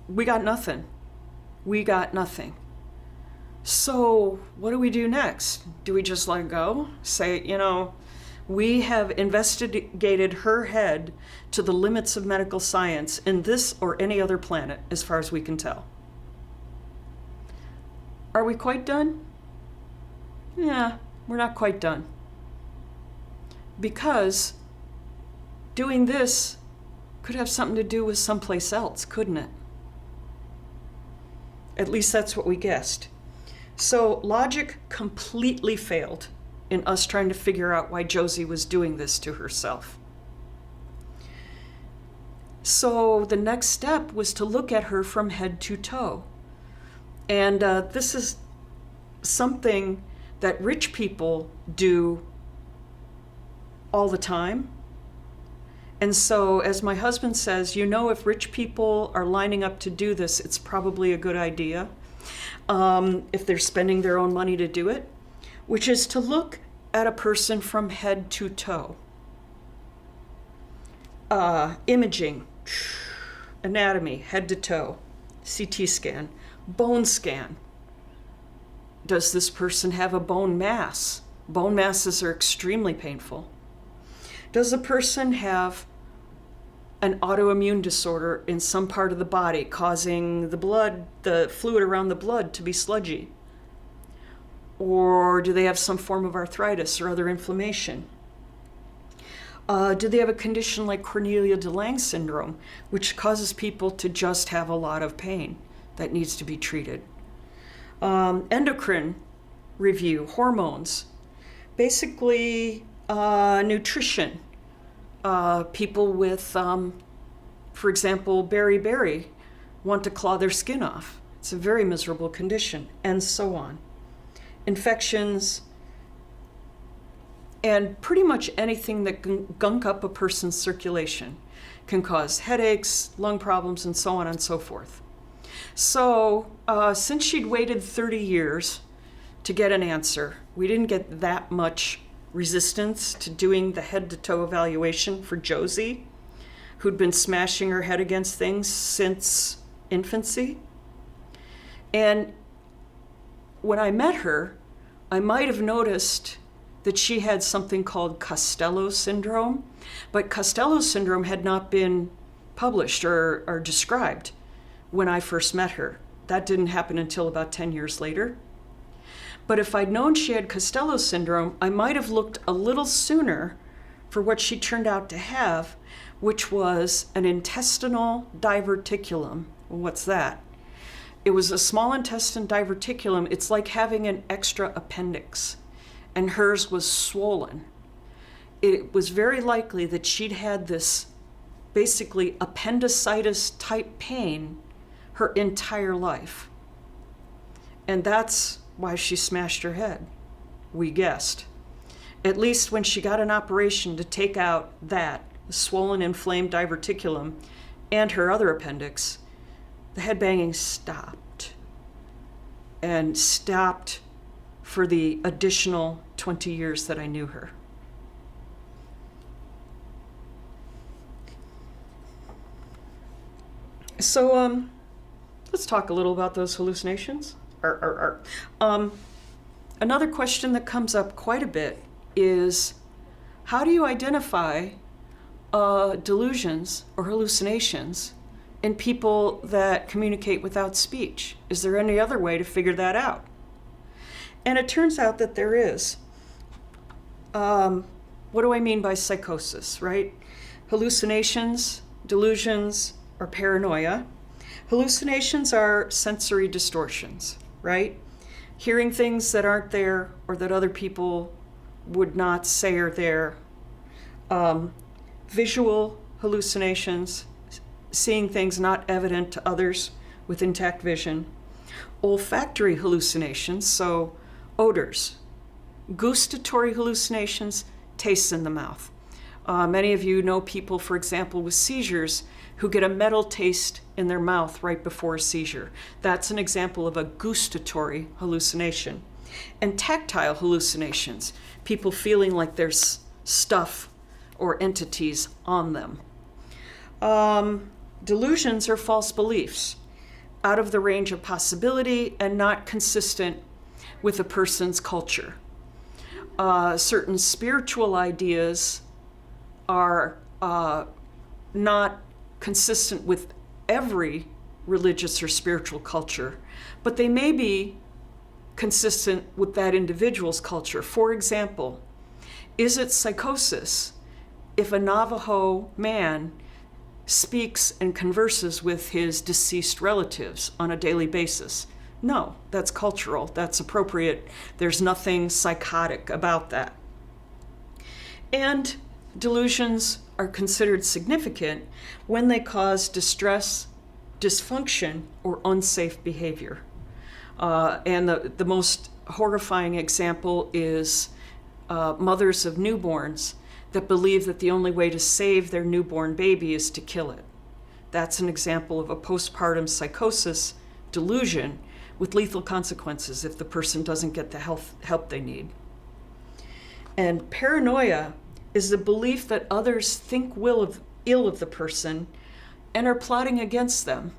we got nothing. We got nothing. So what do we do next? Do we just let go? Say, we have investigated her head to the limits of medical science in this or any other planet, as far as we can tell. Are we quite done? Yeah, we're not quite done. Because doing this could have something to do with someplace else, couldn't it? At least that's what we guessed. So logic completely failed in us trying to figure out why Josie was doing this to herself. So the next step was to look at her from head to toe. And this is something that rich people do all the time. And so, as my husband says, if rich people are lining up to do this, it's probably a good idea. If they're spending their own money to do it, which is to look at a person from head to toe. Imaging, anatomy, head to toe, CT scan, bone scan. Does this person have a bone mass? Bone masses are extremely painful. Does the person have an autoimmune disorder in some part of the body causing the fluid around the blood to be sludgy? Or do they have some form of arthritis or other inflammation? Do they have a condition like Cornelia de Lange syndrome, which causes people to just have a lot of pain that needs to be treated? Endocrine review, hormones, basically nutrition. People with, for example, beriberi want to claw their skin off. It's a very miserable condition, and so on. Infections, and pretty much anything that can gunk up a person's circulation can cause headaches, lung problems, and so on and so forth. So since she'd waited 30 years to get an answer, we didn't get that much resistance to doing the head-to-toe evaluation for Josie, who'd been smashing her head against things since infancy. And when I met her, I might have noticed that she had something called Costello syndrome, but Costello syndrome had not been published or described when I first met her. That didn't happen until about 10 years later. But if I'd known she had Costello syndrome, I might have looked a little sooner for what she turned out to have, which was an intestinal diverticulum. Well, what's that? It was a small intestine diverticulum. It's like having an extra appendix, and hers was swollen. it was very likely that she'd had this basically appendicitis type pain her entire life. And that's why she smashed her head, we guessed. At least when she got an operation to take out that swollen, inflamed diverticulum and her other appendix, the head banging stopped. And stopped for the additional 20 years that I knew her. So let's talk a little about those hallucinations. Another question that comes up quite a bit is, how do you identify delusions or hallucinations in people that communicate without speech? Is there any other way to figure that out? And it turns out that there is. What do I mean by psychosis, right? Hallucinations, delusions, or paranoia. Hallucinations are sensory distortions, right? Hearing things that aren't there or that other people would not say are there. Visual hallucinations, seeing things not evident to others with intact vision. Olfactory hallucinations, so odors. Gustatory hallucinations, tastes in the mouth. Many of you know people, for example, with seizures who get a metal taste in their mouth right before a seizure. That's an example of a gustatory hallucination. And tactile hallucinations, people feeling like there's stuff or entities on them. Delusions are false beliefs, out of the range of possibility and not consistent with a person's culture. Certain spiritual ideas are not consistent with every religious or spiritual culture, but they may be consistent with that individual's culture. For example, is it psychosis if a Navajo man speaks and converses with his deceased relatives on a daily basis? No, that's cultural, that's appropriate. There's nothing psychotic about that. And delusions are considered significant when they cause distress, dysfunction, or unsafe behavior. And the most horrifying example is mothers of newborns that believe that the only way to save their newborn baby is to kill it. That's an example of a postpartum psychosis delusion with lethal consequences if the person doesn't get the help they need. And paranoia is the belief that others think ill of the person and are plotting against them.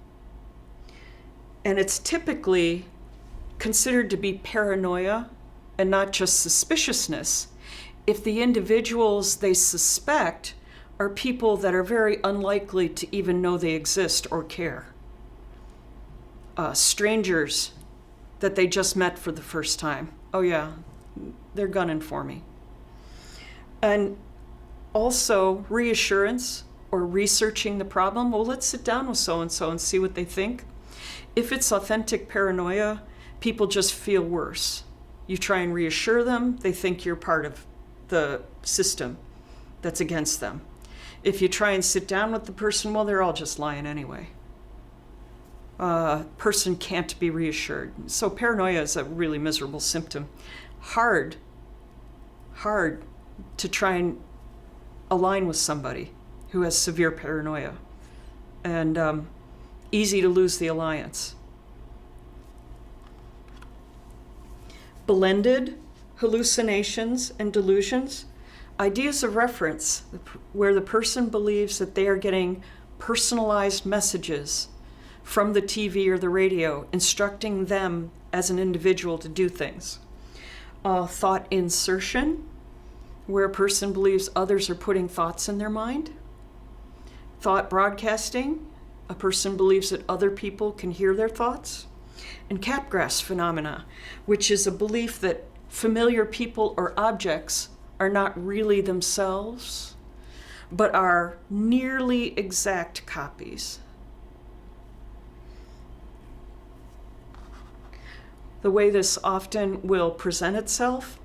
And it's typically considered to be paranoia and not just suspiciousness if the individuals they suspect are people that are very unlikely to even know they exist or care. Strangers that they just met for the first time. Oh yeah, they're gunning for me. And also reassurance or researching the problem. Well, let's sit down with so-and-so and see what they think. If it's authentic paranoia, people just feel worse. You try and reassure them, they think you're part of the system that's against them. If you try and sit down with the person, well, they're all just lying anyway. Person can't be reassured. So paranoia is a really miserable symptom. Hard to try and align with somebody who has severe paranoia, and easy to lose the alliance. Blended hallucinations and delusions, ideas of reference where the person believes that they are getting personalized messages from the TV or the radio instructing them as an individual to do things. Thought insertion, where a person believes others are putting thoughts in their mind. Thought broadcasting, a person believes that other people can hear their thoughts. And Capgras phenomena, which is a belief that familiar people or objects are not really themselves, but are nearly exact copies. The way this often will present itself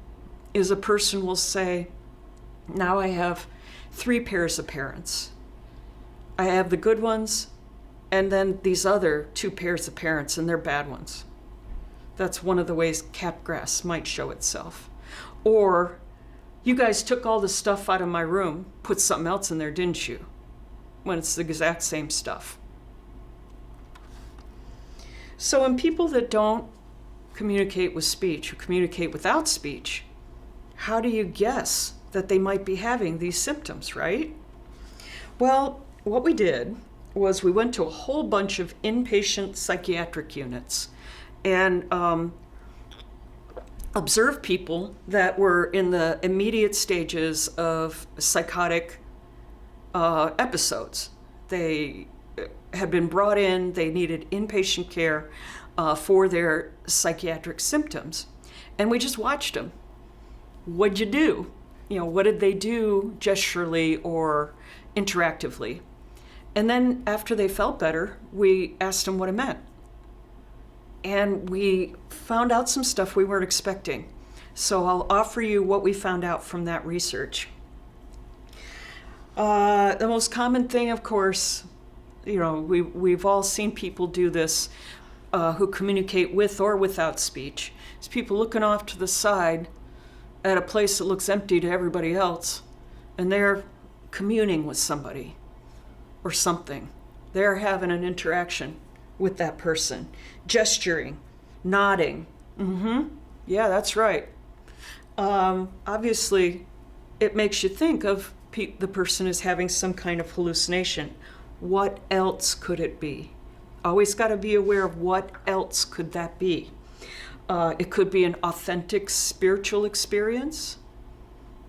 is a person will say, Now I have 3 pairs of parents. I have the good ones, and then these other 2 pairs of parents, and they're bad ones. That's one of the ways capgrass might show itself. Or, you guys took all the stuff out of my room, put something else in there, didn't you? When it's the exact same stuff. So in people that don't communicate with speech, who communicate without speech, how do you guess that they might be having these symptoms, right? Well, what we did was we went to a whole bunch of inpatient psychiatric units and observed people that were in the immediate stages of psychotic episodes. They had been brought in, they needed inpatient care for their psychiatric symptoms. And we just watched them. What'd you do? What did they do gesturally or interactively? And then after they felt better, we asked them what it meant. And we found out some stuff we weren't expecting. So I'll offer you what we found out from that research. The most common thing, of course, we've all seen people do this who communicate with or without speech. It's people looking off to the side at a place that looks empty to everybody else, and they're communing with somebody or something. They're having an interaction with that person, gesturing, nodding. Yeah, that's right. Obviously, it makes you think of the person is having some kind of hallucination. What else could it be? Always got to be aware of what else could that be. It could be an authentic spiritual experience.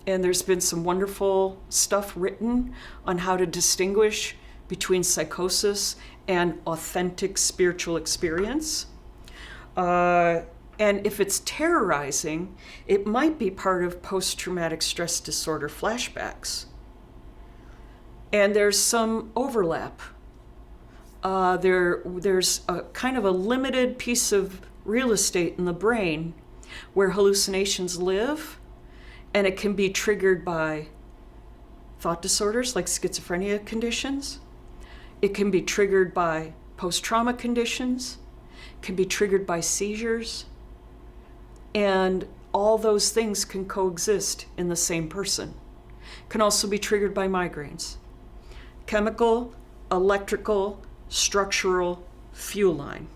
And there's been some wonderful stuff written on how to distinguish between psychosis and authentic spiritual experience. And if it's terrorizing, it might be part of post-traumatic stress disorder flashbacks. And there's some overlap. There's a kind of a limited piece of real estate in the brain where hallucinations live, and it can be triggered by thought disorders like schizophrenia conditions. It can be triggered by post-trauma conditions. It can be triggered by seizures. And all those things can coexist in the same person. It can also be triggered by migraines. Chemical, electrical, structural, fuel line.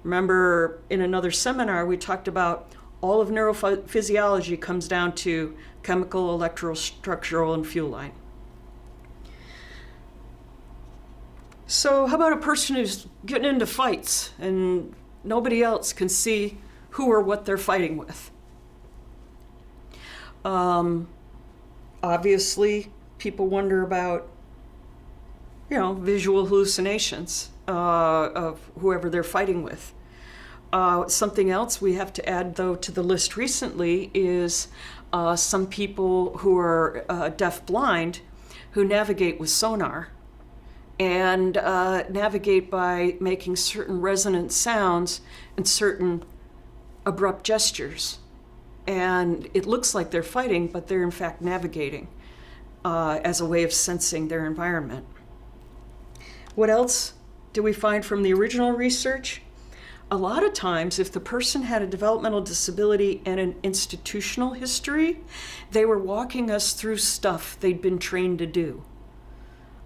Remember, in another seminar, we talked about all of neurophysiology comes down to chemical, electrical, structural, and fuel line. So how about a person who's getting into fights and nobody else can see who or what they're fighting with? Obviously, people wonder about, visual hallucinations of whoever they're fighting with. Something else we have to add, though, to the list recently is some people who are deaf-blind who navigate with sonar and navigate by making certain resonant sounds and certain abrupt gestures. And it looks like they're fighting, but they're in fact navigating as a way of sensing their environment. What else do we find from the original research? A lot of times, if the person had a developmental disability and an institutional history, they were walking us through stuff they'd been trained to do.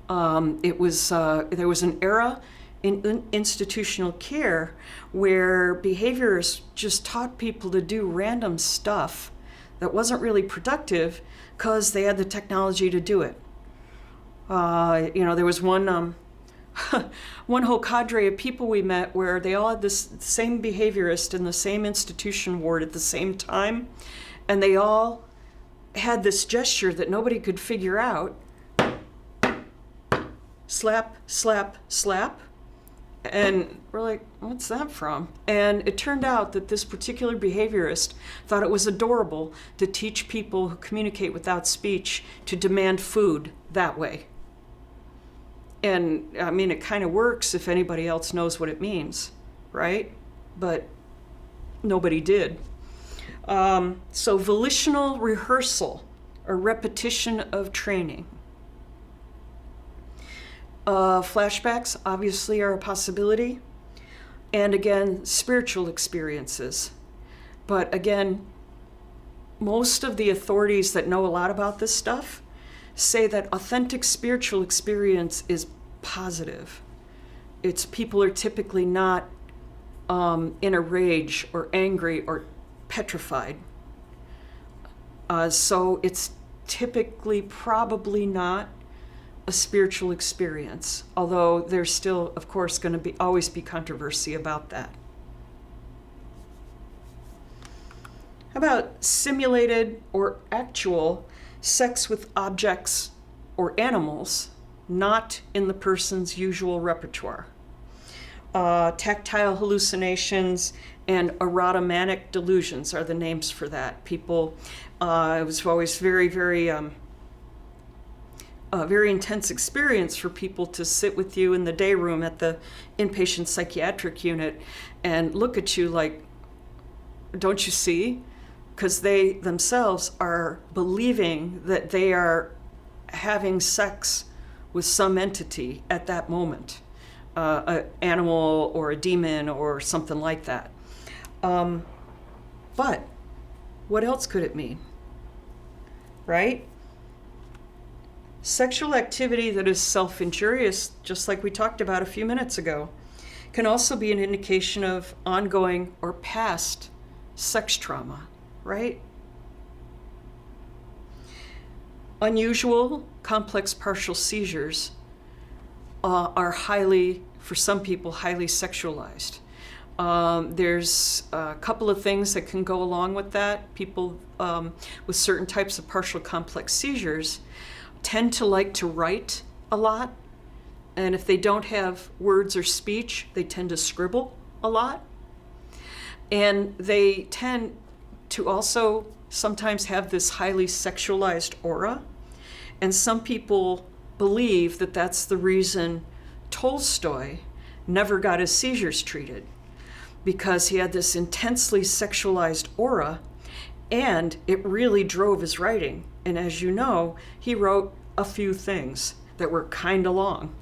There was an era in institutional care where behaviorists just taught people to do random stuff that wasn't really productive because they had the technology to do it. There was one whole cadre of people we met where they all had this same behaviorist in the same institution ward at the same time, and they all had this gesture that nobody could figure out. Slap, slap, slap. And we're like, what's that from? And it turned out that this particular behaviorist thought it was adorable to teach people who communicate without speech to demand food that way. And I mean, it kind of works if anybody else knows what it means, right? But nobody did. So volitional rehearsal or repetition of training. Flashbacks obviously are a possibility. And again, spiritual experiences. But again, most of the authorities that know a lot about this stuff say that authentic spiritual experience is positive. It's people are typically not in a rage or angry or petrified. So it's typically probably not a spiritual experience, although there's still, of course, going to always be controversy about that. How about simulated or actual sex with objects or animals not in the person's usual repertoire? Tactile hallucinations and erotomanic delusions are the names for that. People, it was always very intense experience for people to sit with you in the day room at the inpatient psychiatric unit and look at you like, don't you see? Because they themselves are believing that they are having sex with some entity at that moment, an animal or a demon or something like that. But what else could it mean, right? Sexual activity that is self-injurious, just like we talked about a few minutes ago, can also be an indication of ongoing or past sex trauma, right? Unusual, complex partial seizures are highly, for some people, highly sexualized. There's a couple of things that can go along with that. People with certain types of partial complex seizures tend to like to write a lot, and if they don't have words or speech, they tend to scribble a lot. And they tend to also sometimes have this highly sexualized aura, and some people believe that that's the reason Tolstoy never got his seizures treated, because he had this intensely sexualized aura, and it really drove his writing. And as you know, he wrote a few things that were kind of long.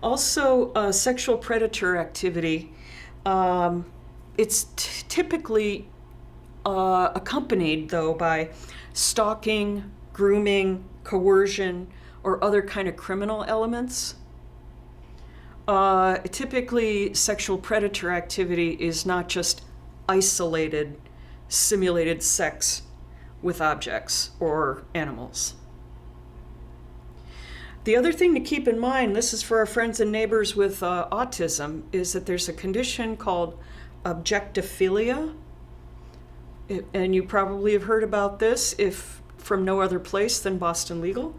Also, sexual predator activity, it's typically accompanied, though, by stalking, grooming, coercion, or other kind of criminal elements. Typically, sexual predator activity is not just isolated, simulated sex with objects or animals. The other thing to keep in mind, this is for our friends and neighbors with autism, is that there's a condition called objectophilia. And you probably have heard about this, if from no other place than Boston Legal,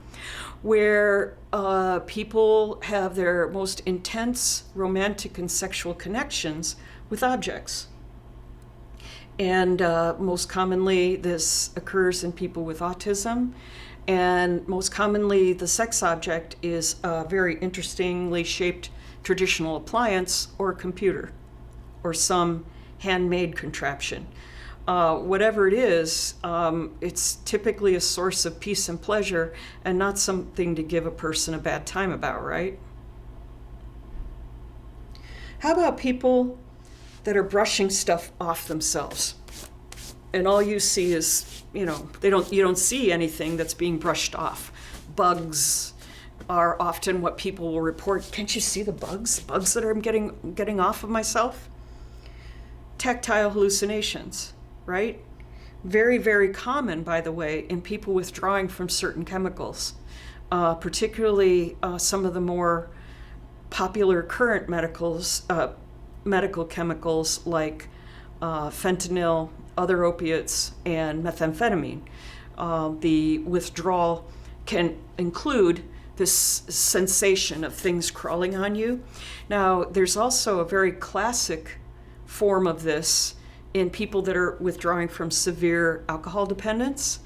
where people have their most intense romantic and sexual connections with objects. And most commonly, this occurs in people with autism. And most commonly, the sex object is a very interestingly shaped traditional appliance or a computer or some handmade contraption. Whatever it is, it's typically a source of peace and pleasure and not something to give a person a bad time about, right? How about people that are brushing stuff off themselves? And all you see is, you don't see anything that's being brushed off. Bugs are often what people will report. Can't you see the bugs? Bugs that I'm getting off of myself? Tactile hallucinations, right? Very, very common, by the way, in people withdrawing from certain chemicals, particularly some of the more popular current medical chemicals like fentanyl, other opiates, and methamphetamine. The withdrawal can include this sensation of things crawling on you. Now, there's also a very classic form of this in people that are withdrawing from severe alcohol dependence,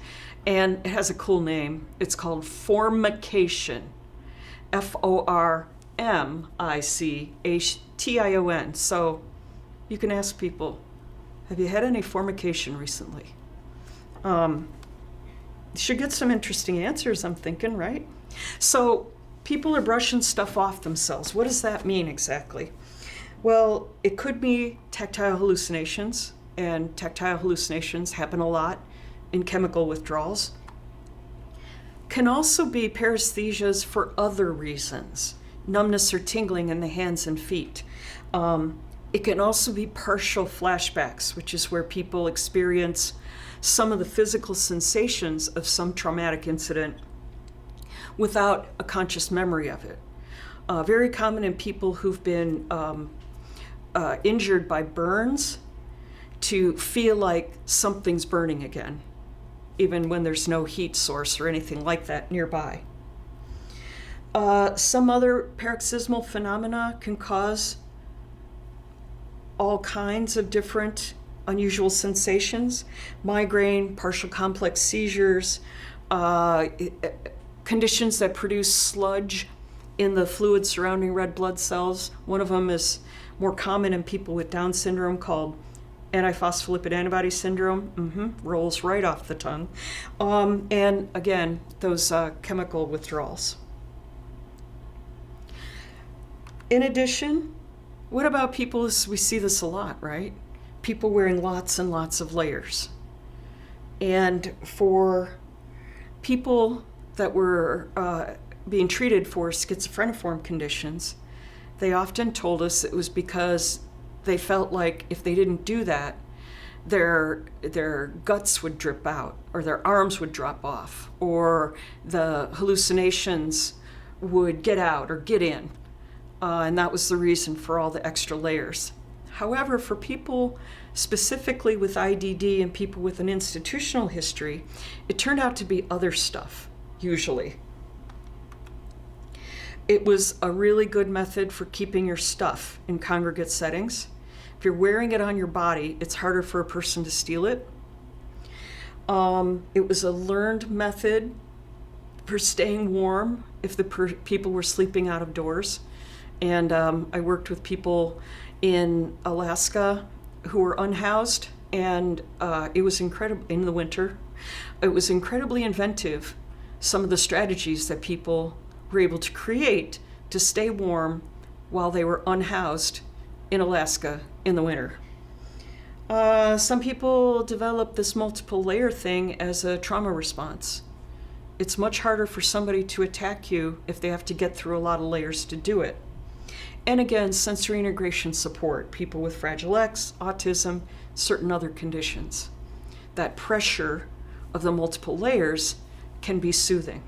and it has a cool name. It's called formication, F-O-R-M-I-C-H-T-I-O-N. So you can ask people, have you had any formication recently? Should get some interesting answers, I'm thinking, right? So people are brushing stuff off themselves. What does that mean exactly? Well, it could be tactile hallucinations, and tactile hallucinations happen a lot in chemical withdrawals. Can also be paresthesias for other reasons, numbness or tingling in the hands and feet. It can also be partial flashbacks, which is where people experience some of the physical sensations of some traumatic incident without a conscious memory of it. Very common in people who've been injured by burns to feel like something's burning again, even when there's no heat source or anything like that nearby. Some other paroxysmal phenomena can cause all kinds of different unusual sensations: migraine, partial complex seizures, conditions that produce sludge in the fluid surrounding red blood cells. One of them is more common in people with Down syndrome, called antiphospholipid antibody syndrome. Rolls right off the tongue. And again, those chemical withdrawals. In addition, what about people, we see this a lot, right? People wearing lots and lots of layers. And for people that were being treated for schizophreniform conditions, they often told us it was because they felt like if they didn't do that, their guts would drip out, or their arms would drop off, or the hallucinations would get out or get in. And that was the reason for all the extra layers. However, for people specifically with IDD and people with an institutional history, it turned out to be other stuff, usually. It was a really good method for keeping your stuff in congregate settings. If you're wearing it on your body, it's harder for a person to steal it. It was a learned method for staying warm if the people were sleeping out of doors. And I worked with people in Alaska who were unhoused, and it was incredible in the winter. It was incredibly inventive, some of the strategies that people were able to create to stay warm while they were unhoused in Alaska in the winter. Some people develop this multiple layer thing as a trauma response. It's much harder for somebody to attack you if they have to get through a lot of layers to do it. And again, sensory integration support, people with Fragile X, autism, certain other conditions. That pressure of the multiple layers can be soothing,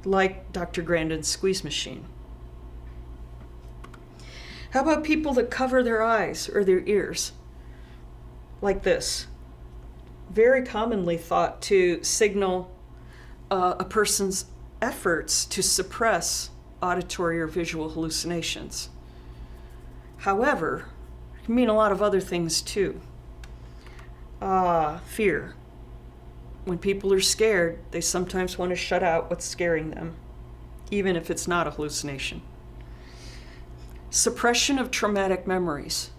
like Dr. Grandin's squeeze machine. How about people that cover their eyes or their ears? Like this. Very commonly thought to signal a person's efforts to suppress auditory or visual hallucinations. However, it can mean a lot of other things too. Fear. When people are scared, they sometimes want to shut out what's scaring them, even if it's not a hallucination. Suppression of traumatic memories,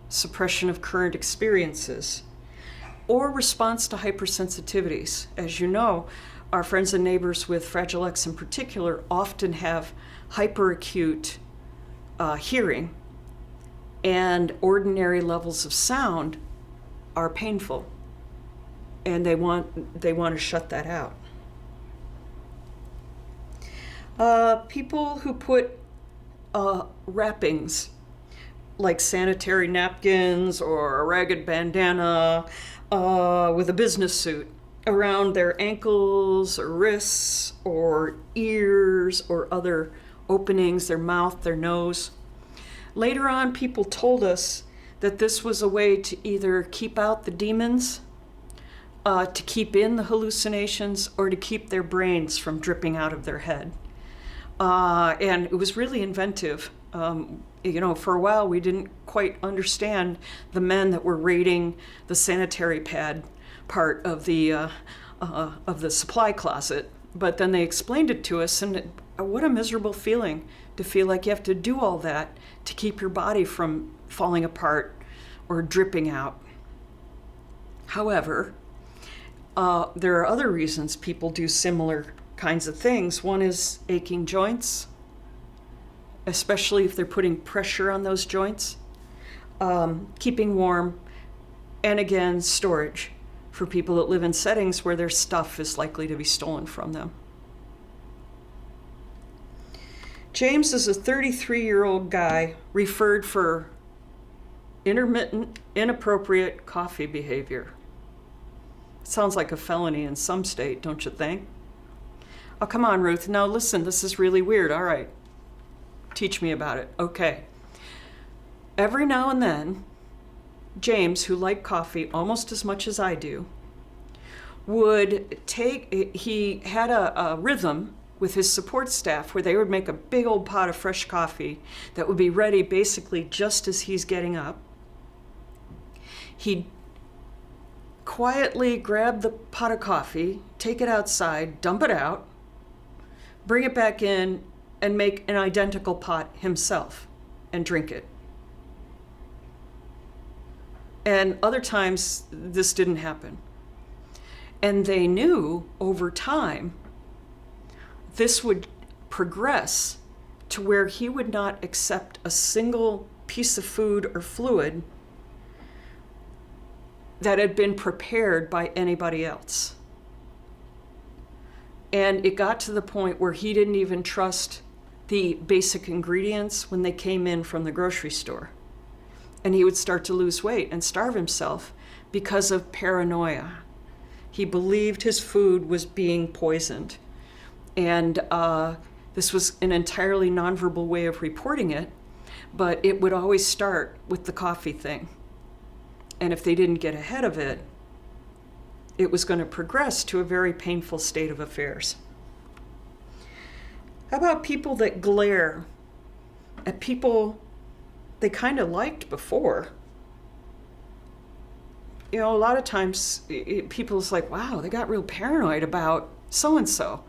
suppression of current experiences, or response to hypersensitivities. As you know, our friends and neighbors with Fragile X in particular often have hyperacute hearing, and ordinary levels of sound are painful, and they want to shut that out. People who put wrappings like sanitary napkins or a ragged bandana with a business suit around their ankles or wrists or ears or other openings, their mouth, their nose. Later on, people told us that this was a way to either keep out the demons, to keep in the hallucinations, or to keep their brains from dripping out of their head. And it was really inventive. For a while, we didn't quite understand the men that were raiding the sanitary pad part of the supply closet, but then they explained it to us, and what a miserable feeling to feel like you have to do all that to keep your body from falling apart or dripping out. However, There are other reasons people do similar kinds of things. One is aching joints, especially if they're putting pressure on those joints, keeping warm, and again, storage for people that live in settings where their stuff is likely to be stolen from them. James is a 33-year-old guy referred for intermittent, inappropriate coffee behavior. Sounds like a felony in some state, don't you think? Oh, come on, Ruth. No, listen, this is really weird. All right. Teach me about it. Okay. Every now and then, James, who liked coffee almost as much as I do, he had a rhythm with his support staff where they would make a big old pot of fresh coffee that would be ready basically just as he's getting up. He'd quietly grab the pot of coffee, take it outside, dump it out, bring it back in, and make an identical pot himself and drink it. And other times, this didn't happen. And they knew over time this would progress to where he would not accept a single piece of food or fluid that had been prepared by anybody else. And it got to the point where he didn't even trust the basic ingredients when they came in from the grocery store. And he would start to lose weight and starve himself because of paranoia. He believed his food was being poisoned. And this was an entirely nonverbal way of reporting it, but it would always start with the coffee thing. And if they didn't get ahead of it, it was going to progress to a very painful state of affairs. How about people that glare at people they kind of liked before? You know, a lot of times people's like, wow, they got real paranoid about so-and-so.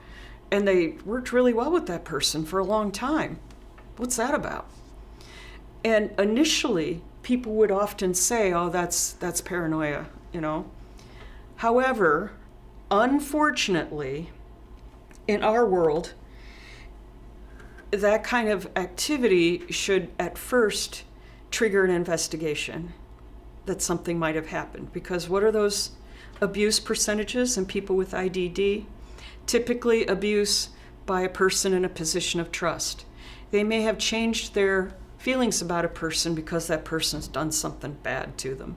And they worked really well with that person for a long time. What's that about? And initially, people would often say, oh, that's paranoia, you know. However, unfortunately, in our world, that kind of activity should at first trigger an investigation that something might have happened. Because what are those abuse percentages in people with IDD? Typically abuse by a person in a position of trust. They may have changed their feelings about a person because that person's done something bad to them.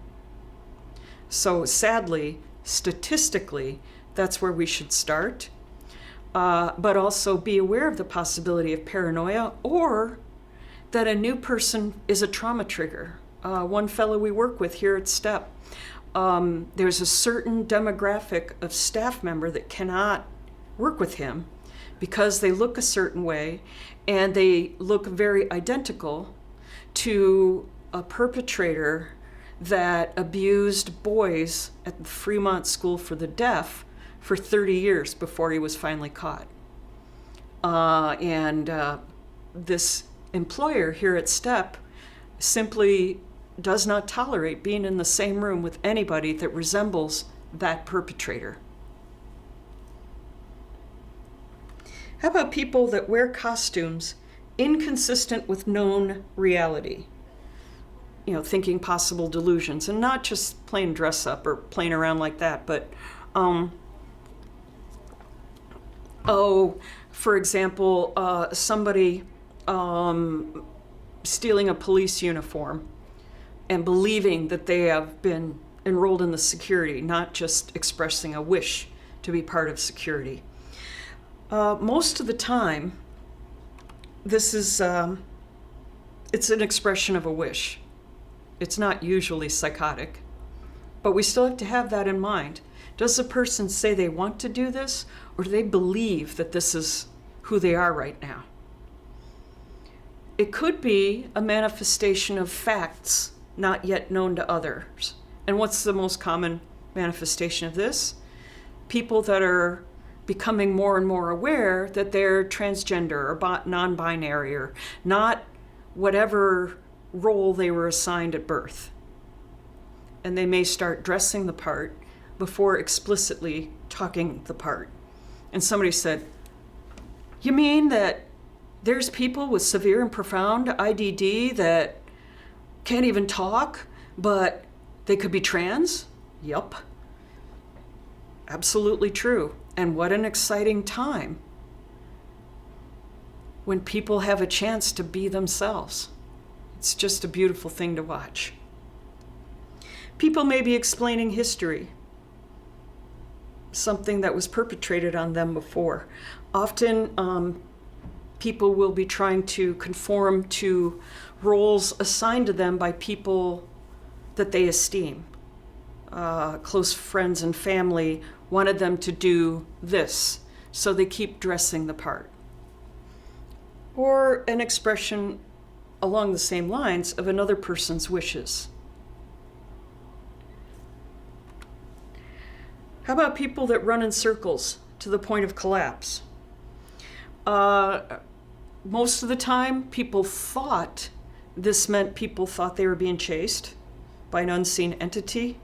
So sadly, statistically, that's where we should start. But also be aware of the possibility of paranoia or that a new person is a trauma trigger. One fellow we work with here at STEP, there's a certain demographic of staff member that cannot work with him because they look a certain way and they look very identical to a perpetrator that abused boys at the Fremont School for the Deaf for 30 years before he was finally caught. This employer here at STEP simply does not tolerate being in the same room with anybody that resembles that perpetrator. How about people that wear costumes inconsistent with known reality? You know, thinking possible delusions, and not just plain dress up or playing around like that, but for example, somebody stealing a police uniform and believing that they have been enrolled in the security, not just expressing a wish to be part of security. Most of the time, this is, it's an expression of a wish. It's not usually psychotic, but we still have to have that in mind. Does the person say they want to do this, or do they believe that this is who they are right now? It could be a manifestation of facts not yet known to others. And what's the most common manifestation of this? People that are becoming more and more aware that they're transgender or non-binary or not whatever role they were assigned at birth. And they may start dressing the part before explicitly talking the part. And somebody said, "You mean that there's people with severe and profound IDD that can't even talk, but they could be trans?" Yup. Absolutely true. And what an exciting time when people have a chance to be themselves. It's just a beautiful thing to watch. People may be explaining history, something that was perpetrated on them before. Often people will be trying to conform to roles assigned to them by people that they esteem. Close friends and family wanted them to do this, so they keep dressing the part. Or an expression along the same lines of another person's wishes. How about people that run in circles to the point of collapse? Most of the time, people thought this meant people thought they were being chased by an unseen entity.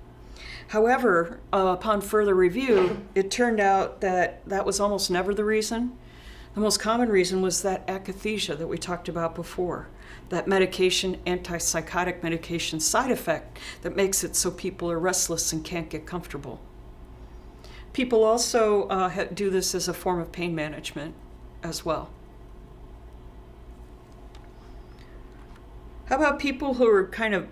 However, upon further review, it turned out that that was almost never the reason. The most common reason was that akathisia that we talked about before, that medication, antipsychotic medication side effect that makes it so people are restless and can't get comfortable. People also do this as a form of pain management as well. How about people who are kind of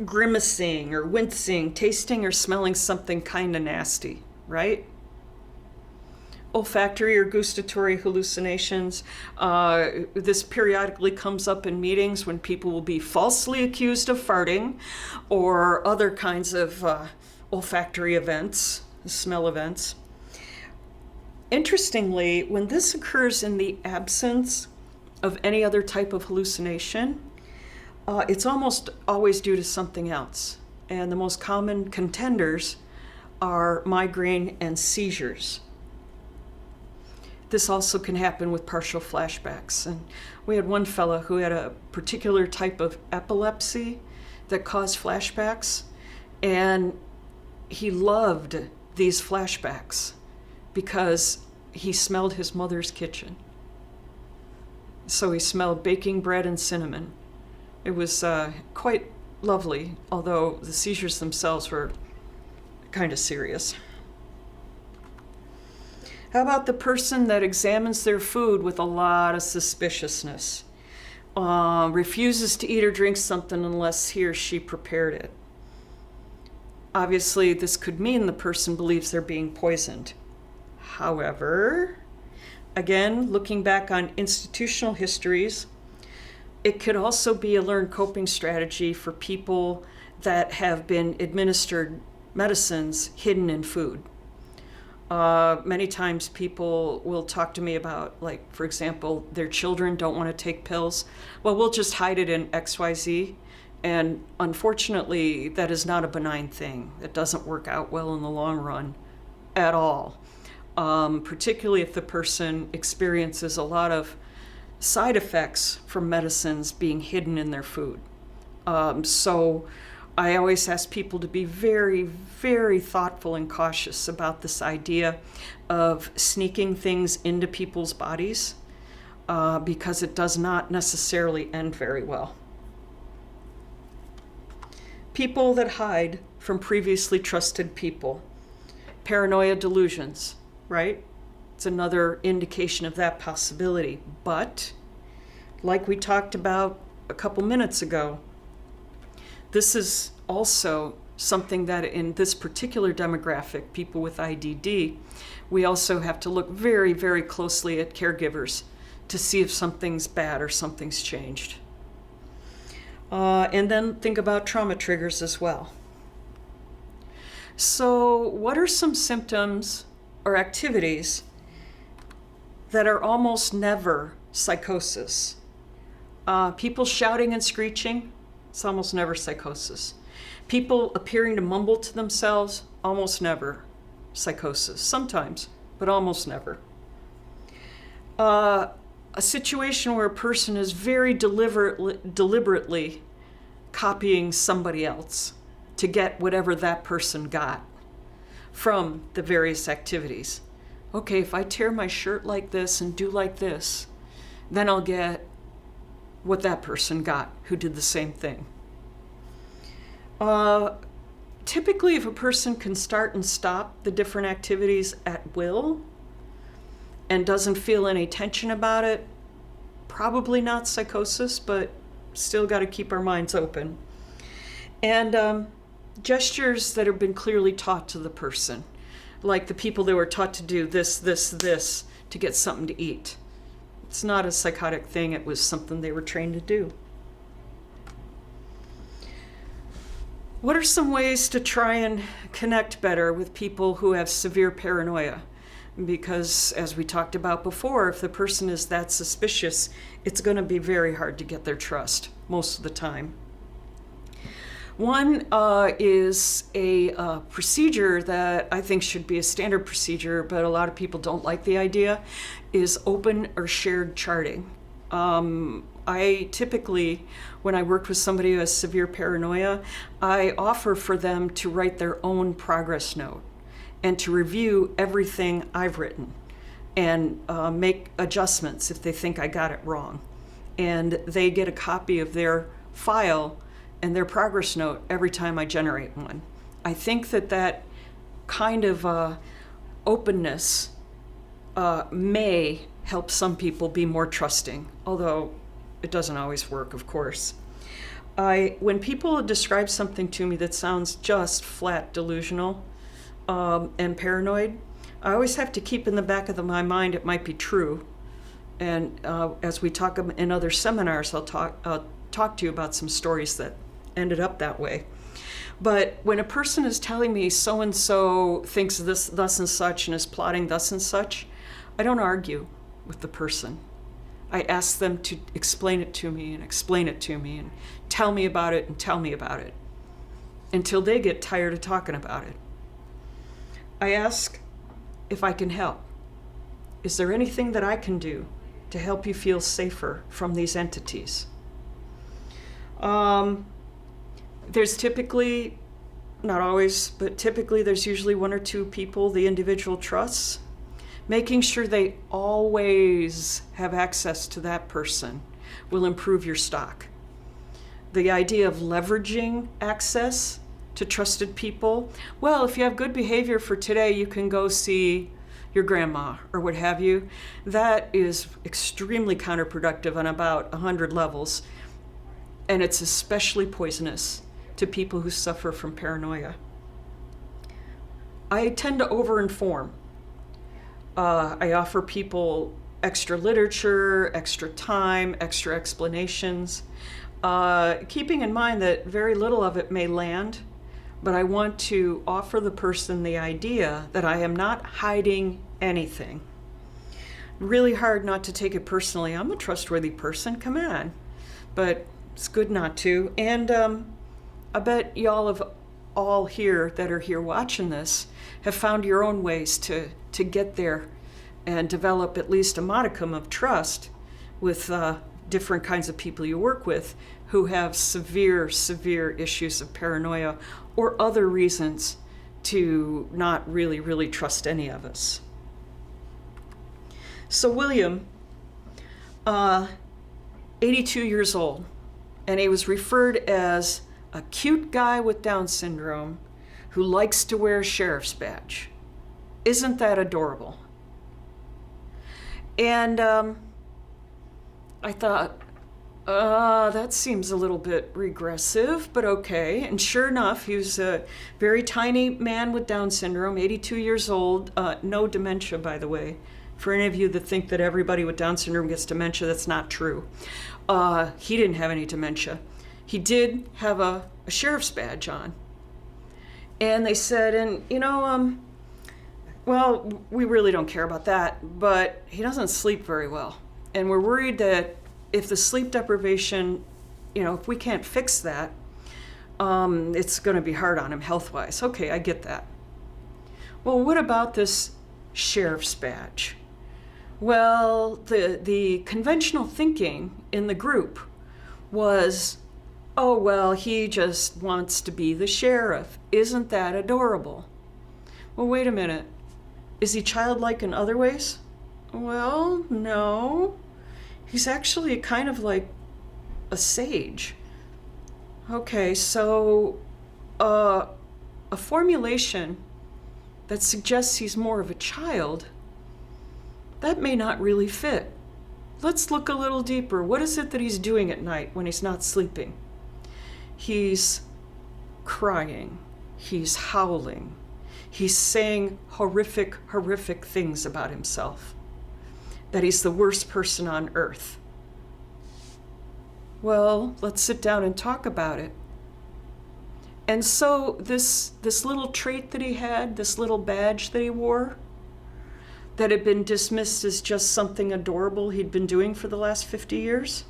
grimacing or wincing, tasting or smelling something kind of nasty, right? Olfactory or gustatory hallucinations. This periodically comes up in meetings when people will be falsely accused of farting or other kinds of olfactory events, smell events. Interestingly, when this occurs in the absence of any other type of hallucination, it's almost always due to something else. And the most common contenders are migraine and seizures. This also can happen with partial flashbacks. And we had one fellow who had a particular type of epilepsy that caused flashbacks, and he loved these flashbacks because he smelled his mother's kitchen. So he smelled baking bread and cinnamon. It was quite lovely, although the seizures themselves were kind of serious. How about the person that examines their food with a lot of suspiciousness, refuses to eat or drink something unless he or she prepared it? Obviously, this could mean the person believes they're being poisoned. However, again, looking back on institutional histories, it could also be a learned coping strategy for people that have been administered medicines hidden in food. Many times people will talk to me about, like, for example, their children don't want to take pills. Well, we'll just hide it in XYZ. And unfortunately, that is not a benign thing. It doesn't work out well in the long run at all. Particularly if the person experiences a lot of side effects from medicines being hidden in their food. So I always ask people to be very, very thoughtful and cautious about this idea of sneaking things into people's bodies, because it does not necessarily end very well. People that hide from previously trusted people. Paranoia delusions, right? It's another indication of that possibility. But, like we talked about a couple minutes ago, this is also something that in this particular demographic, people with IDD, we also have to look very, very closely at caregivers to see if something's bad or something's changed. And then think about trauma triggers as well. So what are some symptoms or activities that are almost never psychosis? People shouting and screeching, it's almost never psychosis. People appearing to mumble to themselves, almost never psychosis. Sometimes, but almost never. A situation where a person is very deliberately copying somebody else. to get whatever that person got from the various activities. Okay, if I tear my shirt like this and do like this, then I'll get what that person got who did the same thing. Typically, if a person can start and stop the different activities at will and doesn't feel any tension about it, probably not psychosis, but still got to keep our minds open. And gestures that have been clearly taught to the person, like the people that were taught to do this to get something to eat. It's not a psychotic thing, it was something they were trained to do. What are some ways to try and connect better with people who have severe paranoia? Because as we talked about before, if the person is that suspicious, it's going to be very hard to get their trust most of the time. One is a procedure that I think should be a standard procedure, but a lot of people don't like the idea, is open or shared charting. I typically, when I work with somebody who has severe paranoia, I offer for them to write their own progress note and to review everything I've written and make adjustments if they think I got it wrong. And they get a copy of their file and their progress note every time I generate one. I think that kind of openness may help some people be more trusting, although it doesn't always work, of course. When people describe something to me that sounds just flat delusional and paranoid, I always have to keep in the back of my mind it might be true. And as we talk in other seminars, I'll talk to you about some stories that ended up that way. But when a person is telling me so-and-so thinks this, thus and such, and is plotting thus and such, I don't argue with the person. I ask them to explain it to me and explain it to me and tell me about it and tell me about it until they get tired of talking about it. I ask if I can help. Is there anything that I can do to help you feel safer from these entities? There's typically, not always, but typically there's usually one or two people the individual trusts. Making sure they always have access to that person will improve your stock. The idea of leveraging access to trusted people, well, if you have good behavior for today, you can go see your grandma or what have you. That is extremely counterproductive on about 100 levels, and it's especially poisonous to people who suffer from paranoia. I tend to over-inform. I offer people extra literature, extra time, extra explanations, keeping in mind that very little of it may land, but I want to offer the person the idea that I am not hiding anything. Really hard not to take it personally. I'm a trustworthy person, come on. But it's good not to. And I bet y'all have all here that are here watching this have found your own ways to get there and develop at least a modicum of trust with different kinds of people you work with who have severe issues of paranoia or other reasons to not really trust any of us. So William, 82 years old, and he was referred as a cute guy with Down syndrome who likes to wear a sheriff's badge. Isn't that adorable? And I thought, that seems a little bit regressive, but okay. And sure enough, he was a very tiny man with Down syndrome, 82 years old, no dementia, by the way. For any of you that think that everybody with Down syndrome gets dementia, that's not true. He didn't have any dementia. He did have a sheriff's badge on. And they said, and well, we really don't care about that, but he doesn't sleep very well. And we're worried that if the sleep deprivation, if we can't fix that, it's going to be hard on him health-wise. Okay, I get that. Well, what about this sheriff's badge? Well, the conventional thinking in the group was, Oh, well, he just wants to be the sheriff. Isn't that adorable? Well, wait a minute. Is he childlike in other ways? Well, no. He's actually kind of like a sage. Okay, so a formulation that suggests he's more of a child, that may not really fit. Let's look a little deeper. What is it that he's doing at night when he's not sleeping? He's crying. He's howling. He's saying horrific, horrific things about himself. That he's the worst person on earth. Well, let's sit down and talk about it. And so this little trait that he had, this little badge that he wore, that had been dismissed as just something adorable he'd been doing for the last 50 years,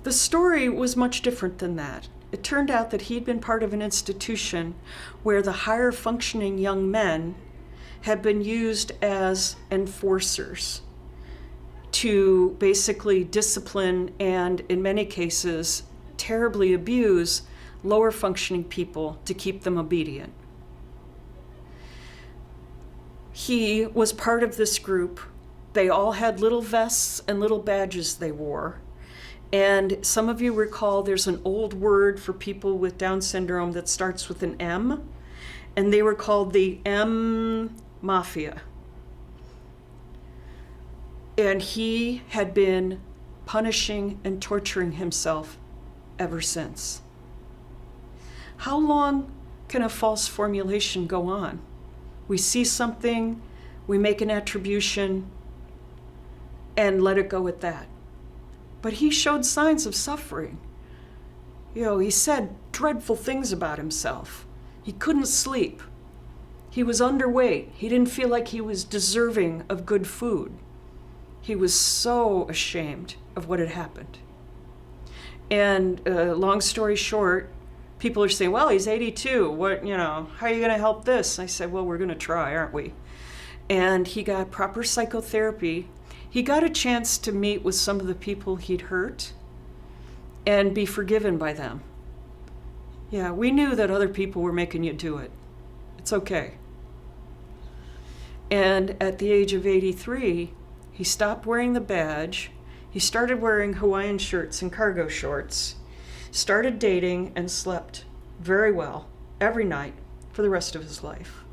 the story was much different than that. It turned out that he'd been part of an institution where the higher functioning young men had been used as enforcers to basically discipline and, in many cases, terribly abuse lower functioning people to keep them obedient. He was part of this group. They all had little vests and little badges they wore. And some of you recall there's an old word for people with Down syndrome that starts with an M, and they were called the M Mafia. And he had been punishing and torturing himself ever since. How long can a false formulation go on? We see something, we make an attribution, and let it go at that. But he showed signs of suffering. He said dreadful things about himself. He couldn't sleep. He was underweight. He didn't feel like he was deserving of good food. He was so ashamed of what had happened. And long story short, people are saying, well, he's 82. How are you going to help this? I said, well, we're going to try, aren't we? And he got proper psychotherapy. He got a chance to meet with some of the people he'd hurt and be forgiven by them. Yeah, we knew that other people were making you do it. It's okay. And at the age of 83, he stopped wearing the badge. He started wearing Hawaiian shirts and cargo shorts, started dating, and slept very well every night for the rest of his life.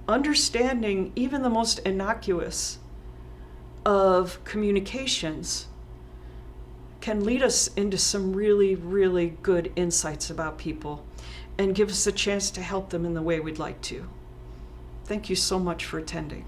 Understanding even the most innocuous of communications can lead us into some really, really good insights about people and give us a chance to help them in the way we'd like to. Thank you so much for attending.